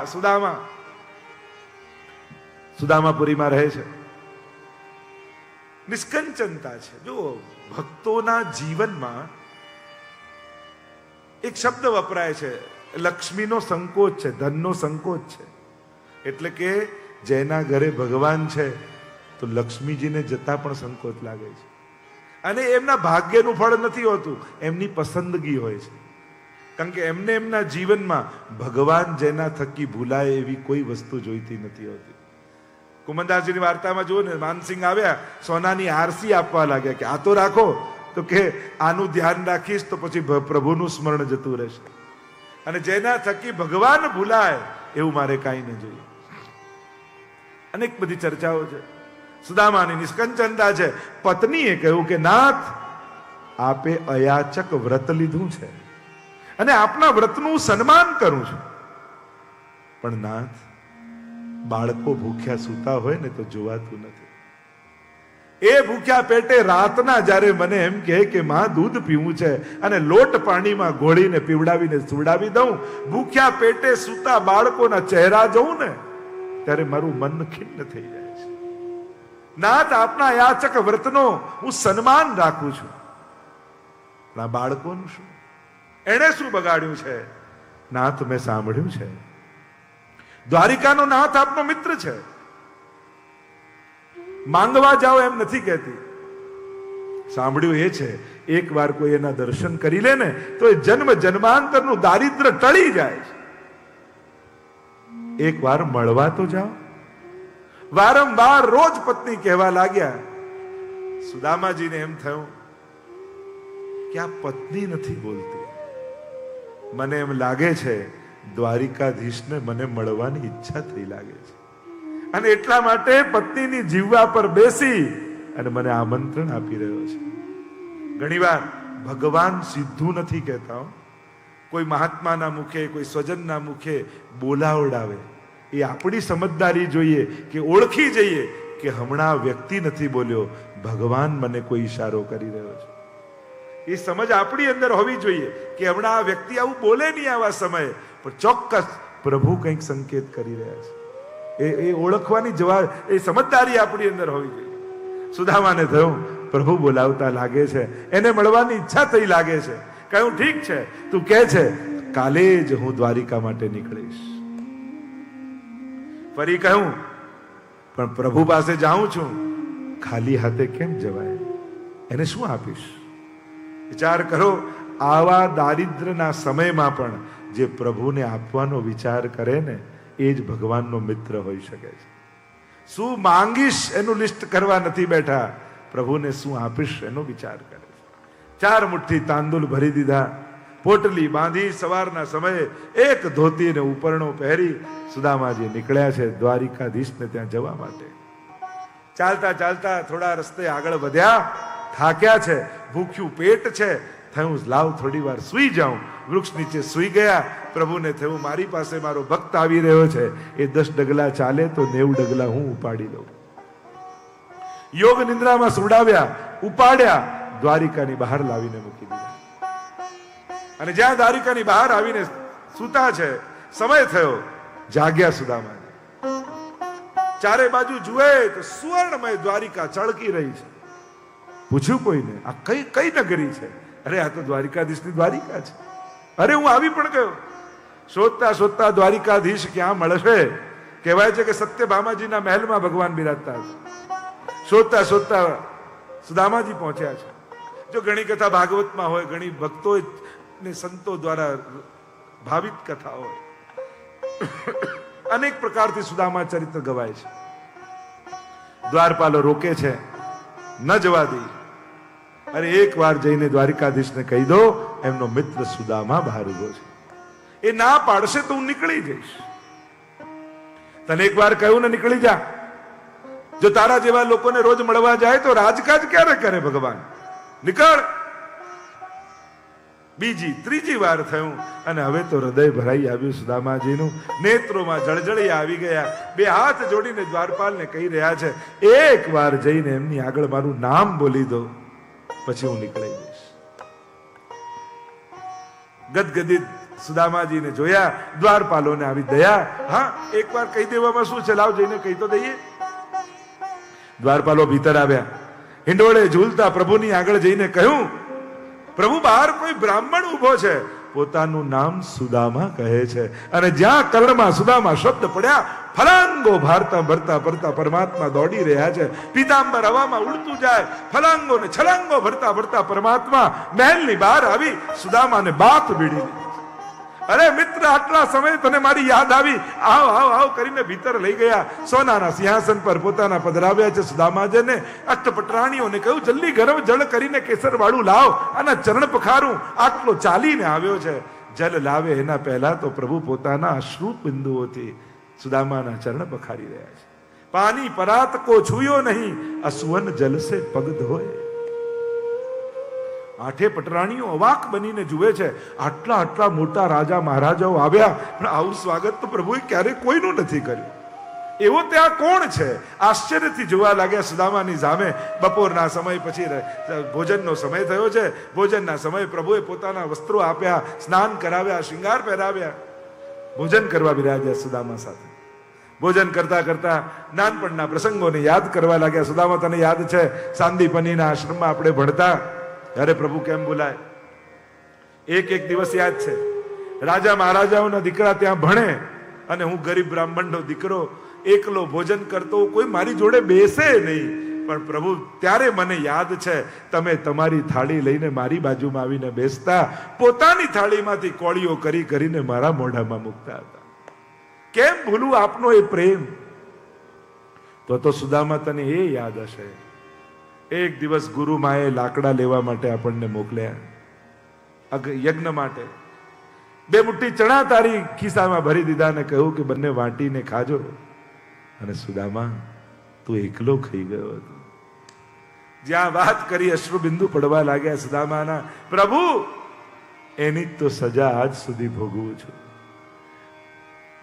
સુદામાપુરીમાં રહે છે. નિષ્કંચનતા છે. જો ભક્તોના જીવનમાં એક શબ્દ વપરાય છે, લક્ષ્મીનો સંકોચ છે, ધનનો સંકોચ છે. એટલે કે જેના ઘરે ભગવાન છે તો લક્ષ્મીજીને જતા પણ સંકોચ લાગે છે. અને એમના ભાગ્યનું ફળ નથી હોતું, એમની પસંદગી હોય છે. કારણ કે એમને એમના જીવનમાં ભગવાન જેના થકી ભૂલાય એવી કોઈ વસ્તુ જોઈતી નથી હોતી. કુમનદાસજીની વાર્તામાં જુઓ ને, માનસિંહ આવ્યા, સોનાની આરસી આપવા લાગ્યા કે આ તો રાખો, તો કે આનું ધ્યાન રાખીશ તો પછી પ્રભુનું સ્મરણ જતું રહેશે. અને જેના થકી ભગવાન ભૂલાય એવું મારે કાંઈ ન જોઈએ. અનેક બધી ચર્ચાઓ છે. સુદામાની નિષ્કંચનતા છે. પત્નીએ કહ્યું કે નાથ, આપે અયાચક વ્રત લીધું છે અને આપના વ્રતનું સન્માન કરું છું, પણ નાથ, બાળકો ભૂખ્યા સૂતા હોય ને તો જોવાતું નથી. એ ભૂખ્યા પેટે રાતના જ્યારે મને એમ કહે કે માં દૂધ પીવું છે અને લોટ પાણીમાં ઘોળીને પીવડાવીને સુવડાવી દઉં, ભૂખ્યા પેટે સૂતા બાળકોના ચહેરા જોઉં ને ત્યારે મારું મન ખિન્ન થઈ જાય છે. નાથ, આપના યાચક વ્રતનો હું સન્માન રાખું છું, પણ આ બાળકોનું શું? એણે શું બગાડ્યું છે? નાથ, મેં સાંભળ્યું છે દ્વારિકાનો નાથ આપનો મિત્ર છે. માંગવા જાઓ એમ નથી કહેતી. સાંભળ્યું એ છે એક વાર કોઈ એના દર્શન કરી લે ને તો એ જન્મ જન્માંતરનું દારિદ્ર ટળી જાય છે. એક વાર મળવા તો જાઓ. વારંવાર રોજ પત્ની કહેવા લાગ્યા. સુદામાજીને એમ થયું કે આ પત્ની નથી બોલતી, મને એમ લાગે છે દ્વારિકાધીશને મને મળવાની ઈચ્છા થઈ લાગે છે, અને એટલા માટે પત્નીની જીવવા પર બેસી અને મને આમંત્રણ આપી રહ્યો છે. ઘણીવાર ભગવાન સીધું નથી કહેતા. કોઈ મહાત્માના મુખે, કોઈ સ્વજનના મુખે બોલાવડાવે. એ આપણી સમજદારી જોઈએ કે ઓળખી જઈએ કે હમણાં વ્યક્તિ નથી બોલ્યો, ભગવાન મને કોઈ ઈશારો કરી રહ્યો છે. એ સમજ આપણી અંદર હોવી જોઈએ કે હમણાં આ વ્યક્તિ આવું બોલે નહીં આવા સમયે, પણ ચોક્કસ પ્રભુ કંઈક સંકેત કરી રહ્યા છે. એ ઓળખવાની એ સમજદારી આપણી અંદર હોવી જોઈએ. સુદામાને થયું પ્રભુ બોલાવતા લાગે છે, એને મળવાની ઈચ્છા થઈ લાગે છે. કહ્યું ઠીક છે, તું કહે છે કાલે જ હું દ્વારિકા માટે નીકળીશ. ફરી કહ્યું પણ પ્રભુ પાસે જાઉં છું, ખાલી હાથે કેમ જવાય? એને શું આપીશ? વિચાર કરો, આવા દારિદ્રના સમયમાં પણ જે પ્રભુને આપવાનો વિચાર કરે ને એ જ ભગવાનનો મિત્ર હોઈ શકે છે. શું માંગીશ એનું લિસ્ટ કરવા નથી બેઠા, પ્રભુને શું આપીશ એનો વિચાર કરે છે. 4 મુઠ્ઠી તાંદુલ ભરી દીધા, પોટલી બાંધી સવારના સમયે એક ધોતી ને ઉપરણો પહેરી સુદામાજી નીકળ્યા છે દ્વારિકાધીશને ત્યાં જવા માટે. ચાલતા ચાલતા થોડા રસ્તે આગળ વધ્યા, થાક્યા છે, ભૂખ્યું પેટ છે, થયું લાવ થોડી વાર સૂઈ જાઉં. વૃક્ષ નીચે સૂઈ ગયા. પ્રભુને થયું મારી પાસે મારો ભક્ત આવી રહ્યો છે, એ 10 ડગલા ચાલે તો 90 ડગલા હું ઉપાડી લઉં. યોગ નિંદ્રામાં સુડાવ્યા, ઉપાડ્યા, દ્વારિકાની બહાર લાવીને મૂકી દીધા. અને જ્યાં દ્વારિકાની બહાર આવીને સૂતા છે, સમય થયો, જાગ્યા સુદામા. ચારે બાજુ જુએ તો સુવર્ણમય દ્વારિકા ચળકી રહી છે. પૂછ્યું કોઈને, આ કઈ કઈ નગરી છે? અરે આ તો દ્વારિકાધીશની દ્વારિકા છે. અરે હું આવી પણ ગયો. શોધતા શોધતા દ્વારિકાધીશ ક્યાં મળશે? કહેવાય છે કે સત્યભામાજીના મહેલમાં ભગવાન બિરાજતા હતા. શોધતા શોધતા સુદામાજી પહોંચ્યા છે. જો ઘણી કથા ભાગવતમાં હોય, ઘણી ભક્તો ને સંતો દ્વારા ભાવિત કથા હોય, અનેક પ્રકારથી સુદામા ચરિત્ર ગવાય છે. દ્વારપાલો રોકે છે, ન જવા દે. અરે એક વાર જઈને દ્વારિકાધીશને કહી દો એમનો મિત્ર સુદામા બહાર ઉભો છે, એ ના પાડશે તો હું નીકળી જઈશ. તને એક વાર કહ્યું ને નીકળી જા. જો તારા જેવા લોકોને રોજ મળવા જાય તો રાજકાજ ક્યારે કરે ભગવાન? નીકળ. બીજી ત્રીજી વાર થયું અને હવે તો હૃદય ભરાઈ આવ્યું સુદામાજીનું. નેત્રોમાં જળજળી આવી ગયા. બે હાથ જોડીને દ્વારપાલને કહી રહ્યા છે, એક વાર જઈને એમની આગળ મારું નામ બોલી દો, પછી હું નીકળી જઈશ. ગદગદિત સુદામાજીને જોયા. દ્વારપાલોને આવી દયા. હા, એક વાર કહી દેવામાં શું છે, લાવ જઈને કહી તો દઈએ. દ્વારપાલો ભીતર આવ્યા. હિંડોળે ઝૂલતા પ્રભુની આગળ જઈને કહ્યું, પ્રભુ બહાર કોઈ બ્રાહ્મણ ઉભો છે, પોતાનું નામ સુદામા કહે છે, અને જ્યાં કર્ણમાં સુદામા શબ્દ પડ્યા, ફલાંગો ભારતા ભરતા ભરતા પરમાત્મા દોડી રહ્યા છે. પીતાંબર હવામાં ઉડતું જાય, ફલાંગો ને છલાંગો ભરતા ભરતા પરમાત્મા મહેલની બહાર આવી સુદામાને બાત ભીડી દીધી. અરે મિત્ર, આટલા સમય તને મારી યાદ આવી, આવ આવ આવ કરીને ભીતર લઈ ગયા. સોનાના સિંહાસન પર પોતાના પધરાવ્યા છે સુદામાજીને. અષ્ટપટરાણીઓને કહ્યું, જલ્દી ગરમ જળ કરીને કેસર વાળું લાવ, આના ચરણ પખારું. આટલો ચાલીને આવ્યો છે. જલ લાવે એના પહેલા તો પ્રભુ પોતાના અશ્રુ બિંદુઓથી સુદામાના ચરણ પખારી રહ્યા છે. પાણી પરાત કો છુયો નહીં, અસુવન જલ સે પગ ધોય. આઠે પટરાણીઓ અવાક બનીને જુએ છે, આટલા આટલા મોટા રાજા મહારાજાઓ આવ્યા, પણ આવું સ્વાગત તો પ્રભુએ ક્યારે કોઈનું નથી કર્યું. એવો ત્યાં કોણ છે? આશ્ચર્યથી જોવા લાગ્યા સુદામાની સામે. બપોરના સમય પછી ભોજનનો સમય થયો છે. ભોજનના સમયે પ્રભુએ પોતાના વસ્ત્રો આપ્યા, સ્નાન કરાવ્યા, શૃંગાર પહેરાવ્યા, ભોજન કરવા બિરાજ્યા સુદામા સાથે. ભોજન કરતા કરતા નાનપણના પ્રસંગોને યાદ કરવા લાગ્યા. સુદામા, તને યાદ છે સાંદીપનીના આશ્રમમાં આપણે ભણતા? અરે પ્રભુ કેમ બોલાય? એક દિવસ યાદ છે, રાજા મહારાજાઓના દીકરા ત્યાં ભણે અને હું ગરીબ બ્રાહ્મણનો દીકરો એકલો ભોજન કરતો, કોઈ મારી જોડે બેસે નહીં. પણ પ્રભુ ત્યારે મને યાદ છે, તમે તમારી થાળી લઈને મારી બાજુમાં આવીને બેસતા, પોતાની થાળીમાંથી કોળીઓ કરી કરીને મારા મોઢામાં મૂકતા હતા. કેમ ભૂલું આપનો એ પ્રેમ? તો સુદામા, તને એ યાદ હશે, એક દિવસ ગુરુમાએ લાકડા લેવા માટે આપણને મોકલ્યા યજ્ઞ માટે. 2 મુઠ્ઠી ચણા તારી ખિસ્સામાં ભરી દીધા ને કહ્યું કે બંને વાટીને ખાજો. અને સુદામા, તું એકલો ખાઈ ગયો હતો. જ્યાં વાત કરી અશ્રુબિંદુ પડવા લાગ્યા સુદામાના. પ્રભુ, એની તો સજા આજ સુધી ભોગવું છું.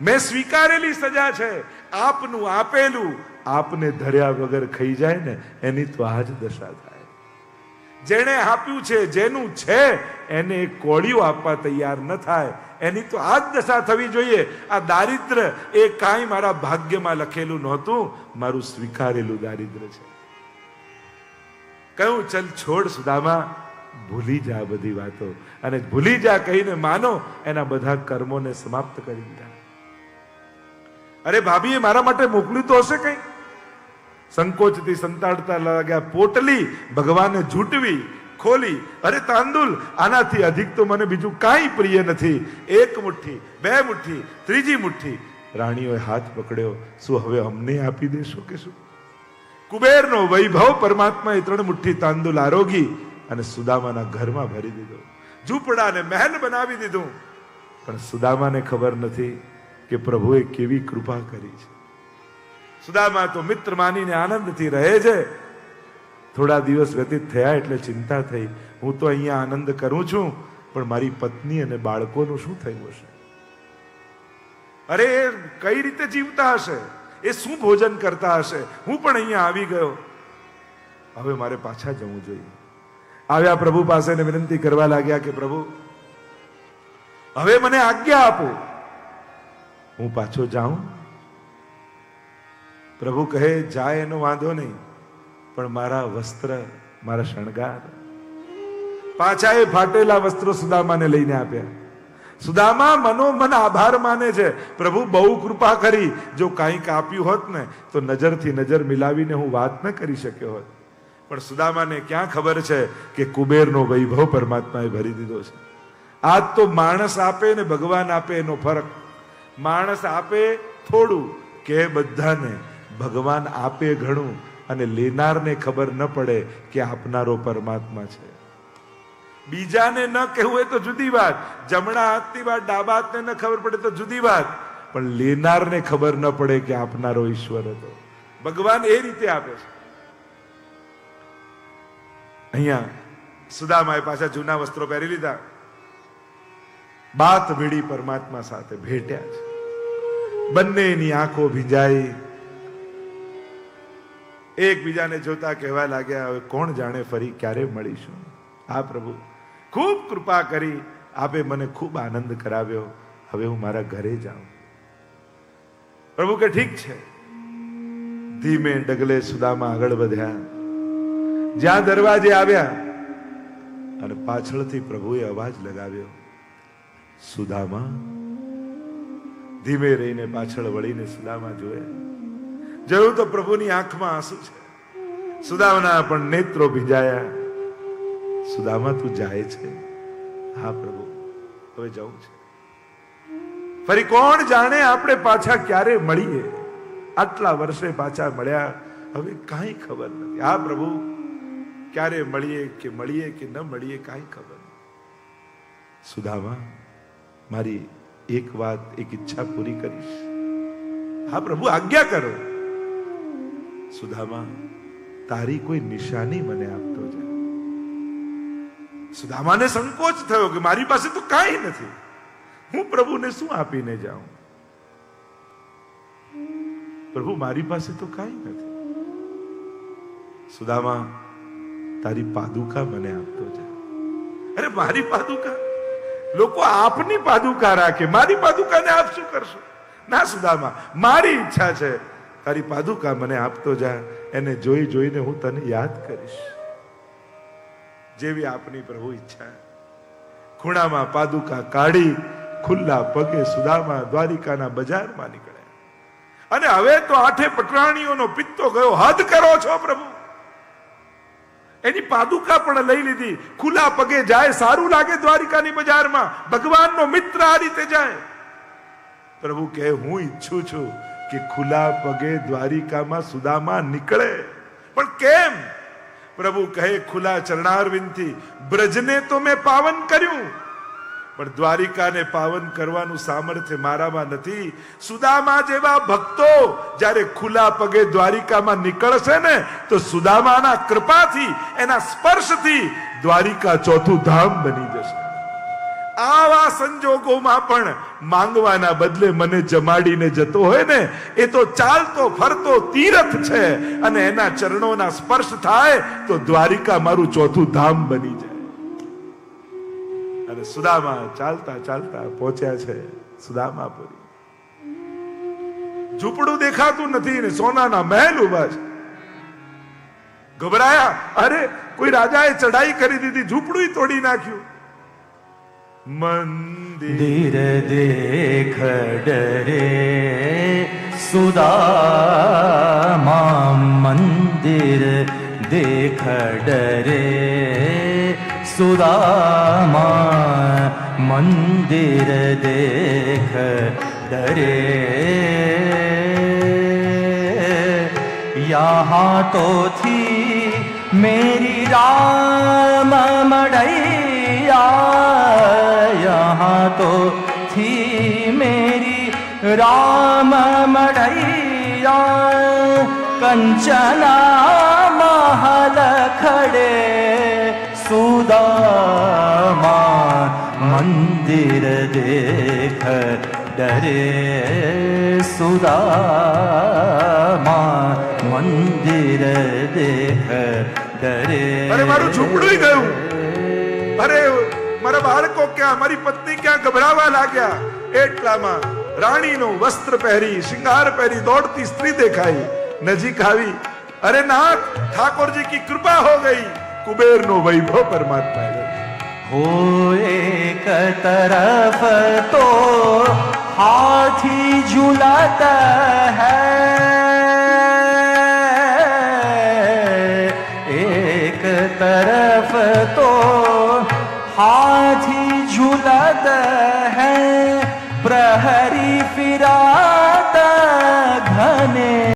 મેં સ્વીકારેલી સજા છે. આપનું આપેલું આપને ધર્યા વગર ખાઈ જાય ને, એની તો આજ દશા થાય. જેણે આપ્યું છે, જેનું છે, એને કોળીઓ આપવા તૈયાર ન થાય, એની તો આજ દશા થવી જોઈએ. આ દારિદ્ર એ કાંઈ મારા ભાગ્યમાં લખેલું નહોતું, મારું સ્વીકારેલું દારિદ્ર છે. કહ્યું, ચલ છોડ સુદામા, ભૂલી જા બધી વાતો, અને ભૂલી જા કહીને માનો એના બધા કર્મોને સમાપ્ત કરી દીધા. અરે ભાભીએ મારા માટે મોકલ્યું તો હશે કઈ? સંકોચથી સંતાડતા લાગ્યા. પોટલી ભગવાને ઝૂંટવી, ખોલી. અરે તાંદુલ, આનાથી અધિક તો મને બીજું કાંઈ પ્રિય નથી. 1 મુઠ્ઠી, 2 મુઠ્ઠી, ત્રીજી મુઠ્ઠી. રાણીઓએ હાથ પકડ્યો. શું હવે અમને આપી દેશો કે શું? કુબેરનો વૈભવ પરમાત્માએ 3 મુઠ્ઠી તાંદુલ આરોગી અને સુદામાના ઘરમાં ભરી દીધો. ઝૂંપડા ને મહેલ બનાવી દીધું. પણ સુદામાને ખબર નથી કે પ્રભુએ કેવી કૃપા કરી છે. સુદામા તો મિત્ર માનીને આનંદથી રહે છે. થોડા દિવસ વ્યતીત થયા એટલે ચિંતા થઈ, હું તો અહીંયા આનંદ કરું છું, પણ મારી પત્ની અને બાળકોનું શું થયું હશે? અરે એ કઈ રીતે જીવતા હશે? એ શું ભોજન કરતા હશે? હું પણ અહીંયા આવી ગયો, હવે મારે પાછા જવું જોઈએ. આવ્યા પ્રભુ પાસે ને વિનંતી કરવા લાગ્યા કે પ્રભુ, હવે મને આજ્ઞા આપો, હું પાછો જાઉં. પ્રભુ કહે, જાય એનો વાંધો નહીં, પણ મારા વસ્ત્ર, મારા શણગાર. પાછા એ ફાટેલા વસ્ત્રો સુદામાને લઈને આપ્યા. સુદામા મનોમન આભાર માને છે, પ્રભુ બહુ કૃપા કરી, જો કંઈક આપ્યું હોત ને તો નજરથી નજર મિલાવીને હું વાત ન કરી શક્યો હોત. પણ સુદામાને ક્યાં ખબર છે કે કુબેરનો વૈભવ પરમાત્માએ ભરી દીધો છે. આજ તો માણસ આપે ને ભગવાન આપે એનો ફરક. માણસ આપે થોડું કે બધાને, ભગવાન આપે ઘણું, અને લેનારને ખબર ન પડે કે આપનારો પરમાત્મા છે. બીજાને ન કહેવું હોય તો જુદી વાત, જમણા હાથની વાત ડાબા હાથને ન ખબર પડે તો જુદી વાત, પણ લેનારને ખબર ન પડે કે આપનારો ઈશ્વર હતો. ભગવાન એ રીતે આપે છે. અહીંયા સુદામાએ પાછા જૂના વસ્ત્રો પહેરી લીધા, બાત ભીડી પરમાત્મા સાથે ભેટ્યા છે. બંનેની આંખો ભીંજાઈ, એકબીજાને જોતા કહેવા લાગ્યા, હવે કોણ જાણે ફરી ક્યારે મળીશું. હા પ્રભુ, ખૂબ કૃપા કરી, આપે મને ખૂબ આનંદ કરાવ્યો, હવે હું મારા ઘરે જાઉં. પ્રભુ કે ઠીક છે. ધીમે ડગલે સુદામા આગળ વધ્યા. જ્યાં દરવાજે આવ્યા અને પાછળથી પ્રભુએ અવાજ લગાવ્યો, સુદામા. ધીમે રહીને પાછળ વળીને સુદામા જોયા. જોયું તો પ્રભુની આંખમાં આંસુ છે. સુદામાના પણ નેત્રો ભીંજાયા. સુદામા તું જાય છે? હા પ્રભુ, હવે જવું છે. ફરી કોણ જાણે આપણે પાછા ક્યારે મળીએ. આટલા વર્ષે પાછા મળ્યા, હવે કાંઈ ખબર નથી. હા પ્રભુ, ક્યારે મળીએ કે ન મળીએ કાંઈ ખબર નથી. સુદામા, મારી એક વાત, એક ઈચ્છા પૂરી કરીશ. હા પ્રભુ, આજ્ઞા કરો. સુદામા, તારી કોઈ નિશાની મને આપતો જાય. સુદામાને સંકોચ થયો કે મારી પાસે તો કાંઈ નથી, હું પ્રભુને શું આપીને જાઉં? પ્રભુ, મારી પાસે તો કાંઈ નથી. સુદામા, તારી પાદુકા મને આપતો જાય. અરે મારી પાદુકા? લોકો આપની પાદુકા રાખે, મારી પાદુકાને આપ શું કરશો? ના સુદામા, મારી ઈચ્છા છે, તારી પાદુકા મને આપતો જા. એને જોઈ જોઈને હું તને યાદ કરીશ. જેવી આપની પ્રભુ ઈચ્છા. ખૂણામાં પાદુકા કાઢી ખુલ્લા પગે સુદામા દ્વારિકાના બજારમાં નીકળ્યા. અને હવે તો આઠે પટરાણીઓનો પિત્તો ગયો. હદ કરો છો પ્રભુ. એની પાદુકા પણ લઈ લીધી. ખુલ્લા પગે જાય, સારું લાગે દ્વારિકાની બજારમાં? ભગવાનનો મિત્ર આ રીતે જાય? પ્રભુ કહે, હું ઈચ્છું છું કે ખુલ્લા પગે દ્વારિકામાં સુદામા નીકળે. પણ કેમ? પ્રભુ કહે, ખુલ્લા ચરણારવિંદથી બ્રજને તો મેં પાવન કર્યું, પણ દ્વારિકાને પાવન કરવાનું સામર્થ્ય મારામાં નથી. સુદામા જેવા ભક્તો જ્યારે ખુલ્લા પગે દ્વારિકામાં નીકળશે ને, તો સુદામાના કૃપાથી, એના સ્પર્શથી દ્વારિકા ચોથું ધામ બની જશે. આવા સંજોગોમાં પણ માંગવાના બદલે મને જમાડીને જતો હોય ને, એ તો ચાલતો ફરતો તીર્થ છે, અને એના ચરણોના સ્પર્શ થાય તો દ્વારિકા મારું ચોથું ધામ બની જાય. અને સુદામા ચાલતા ચાલતા પહોંચ્યા છે સુદામાપુરી. ઝૂંપડું દેખાતું નથી ને સોનાના મહેલ ઉભા છે. ગભરાયા. અરે કોઈ રાજાએ ચઢાઈ કરી દીધી, ઝૂંપડું તોડી નાખ્યું. મંદિર દેખ ડરે સુદામા, મંદિર દેખ ડરે સુદામા, મંદિર દેખ ડરે. यहाँ तो थी मेरी राम मड़ैया, मैया, यहाँ तो थी मेरी राम मढ़ैया। कंचना महल खड़े सुदामा, मंदिर देख डरे सुदामा, મંદિર દેખ ડરે. અરે મારું ઝૂંપડું ગયું, અરે મારા બાળકો ક્યાં, મારી પત્ની ક્યાં ગભરાવા લાગ્યા. એટલામાં રાણીનું વસ્ત્ર પહેરી, શિંગાર પહેરી દોડતી સ્ત્રી દેખાઈ, નજીક આવી. અરે નાથ, ઠાકોરજી કી કૃપા હો ગઈ, કુબેરનો વૈભવ પરમાત્મા ગયો. हो एक तरफ तो हाथी झूलाता है, एक तरफ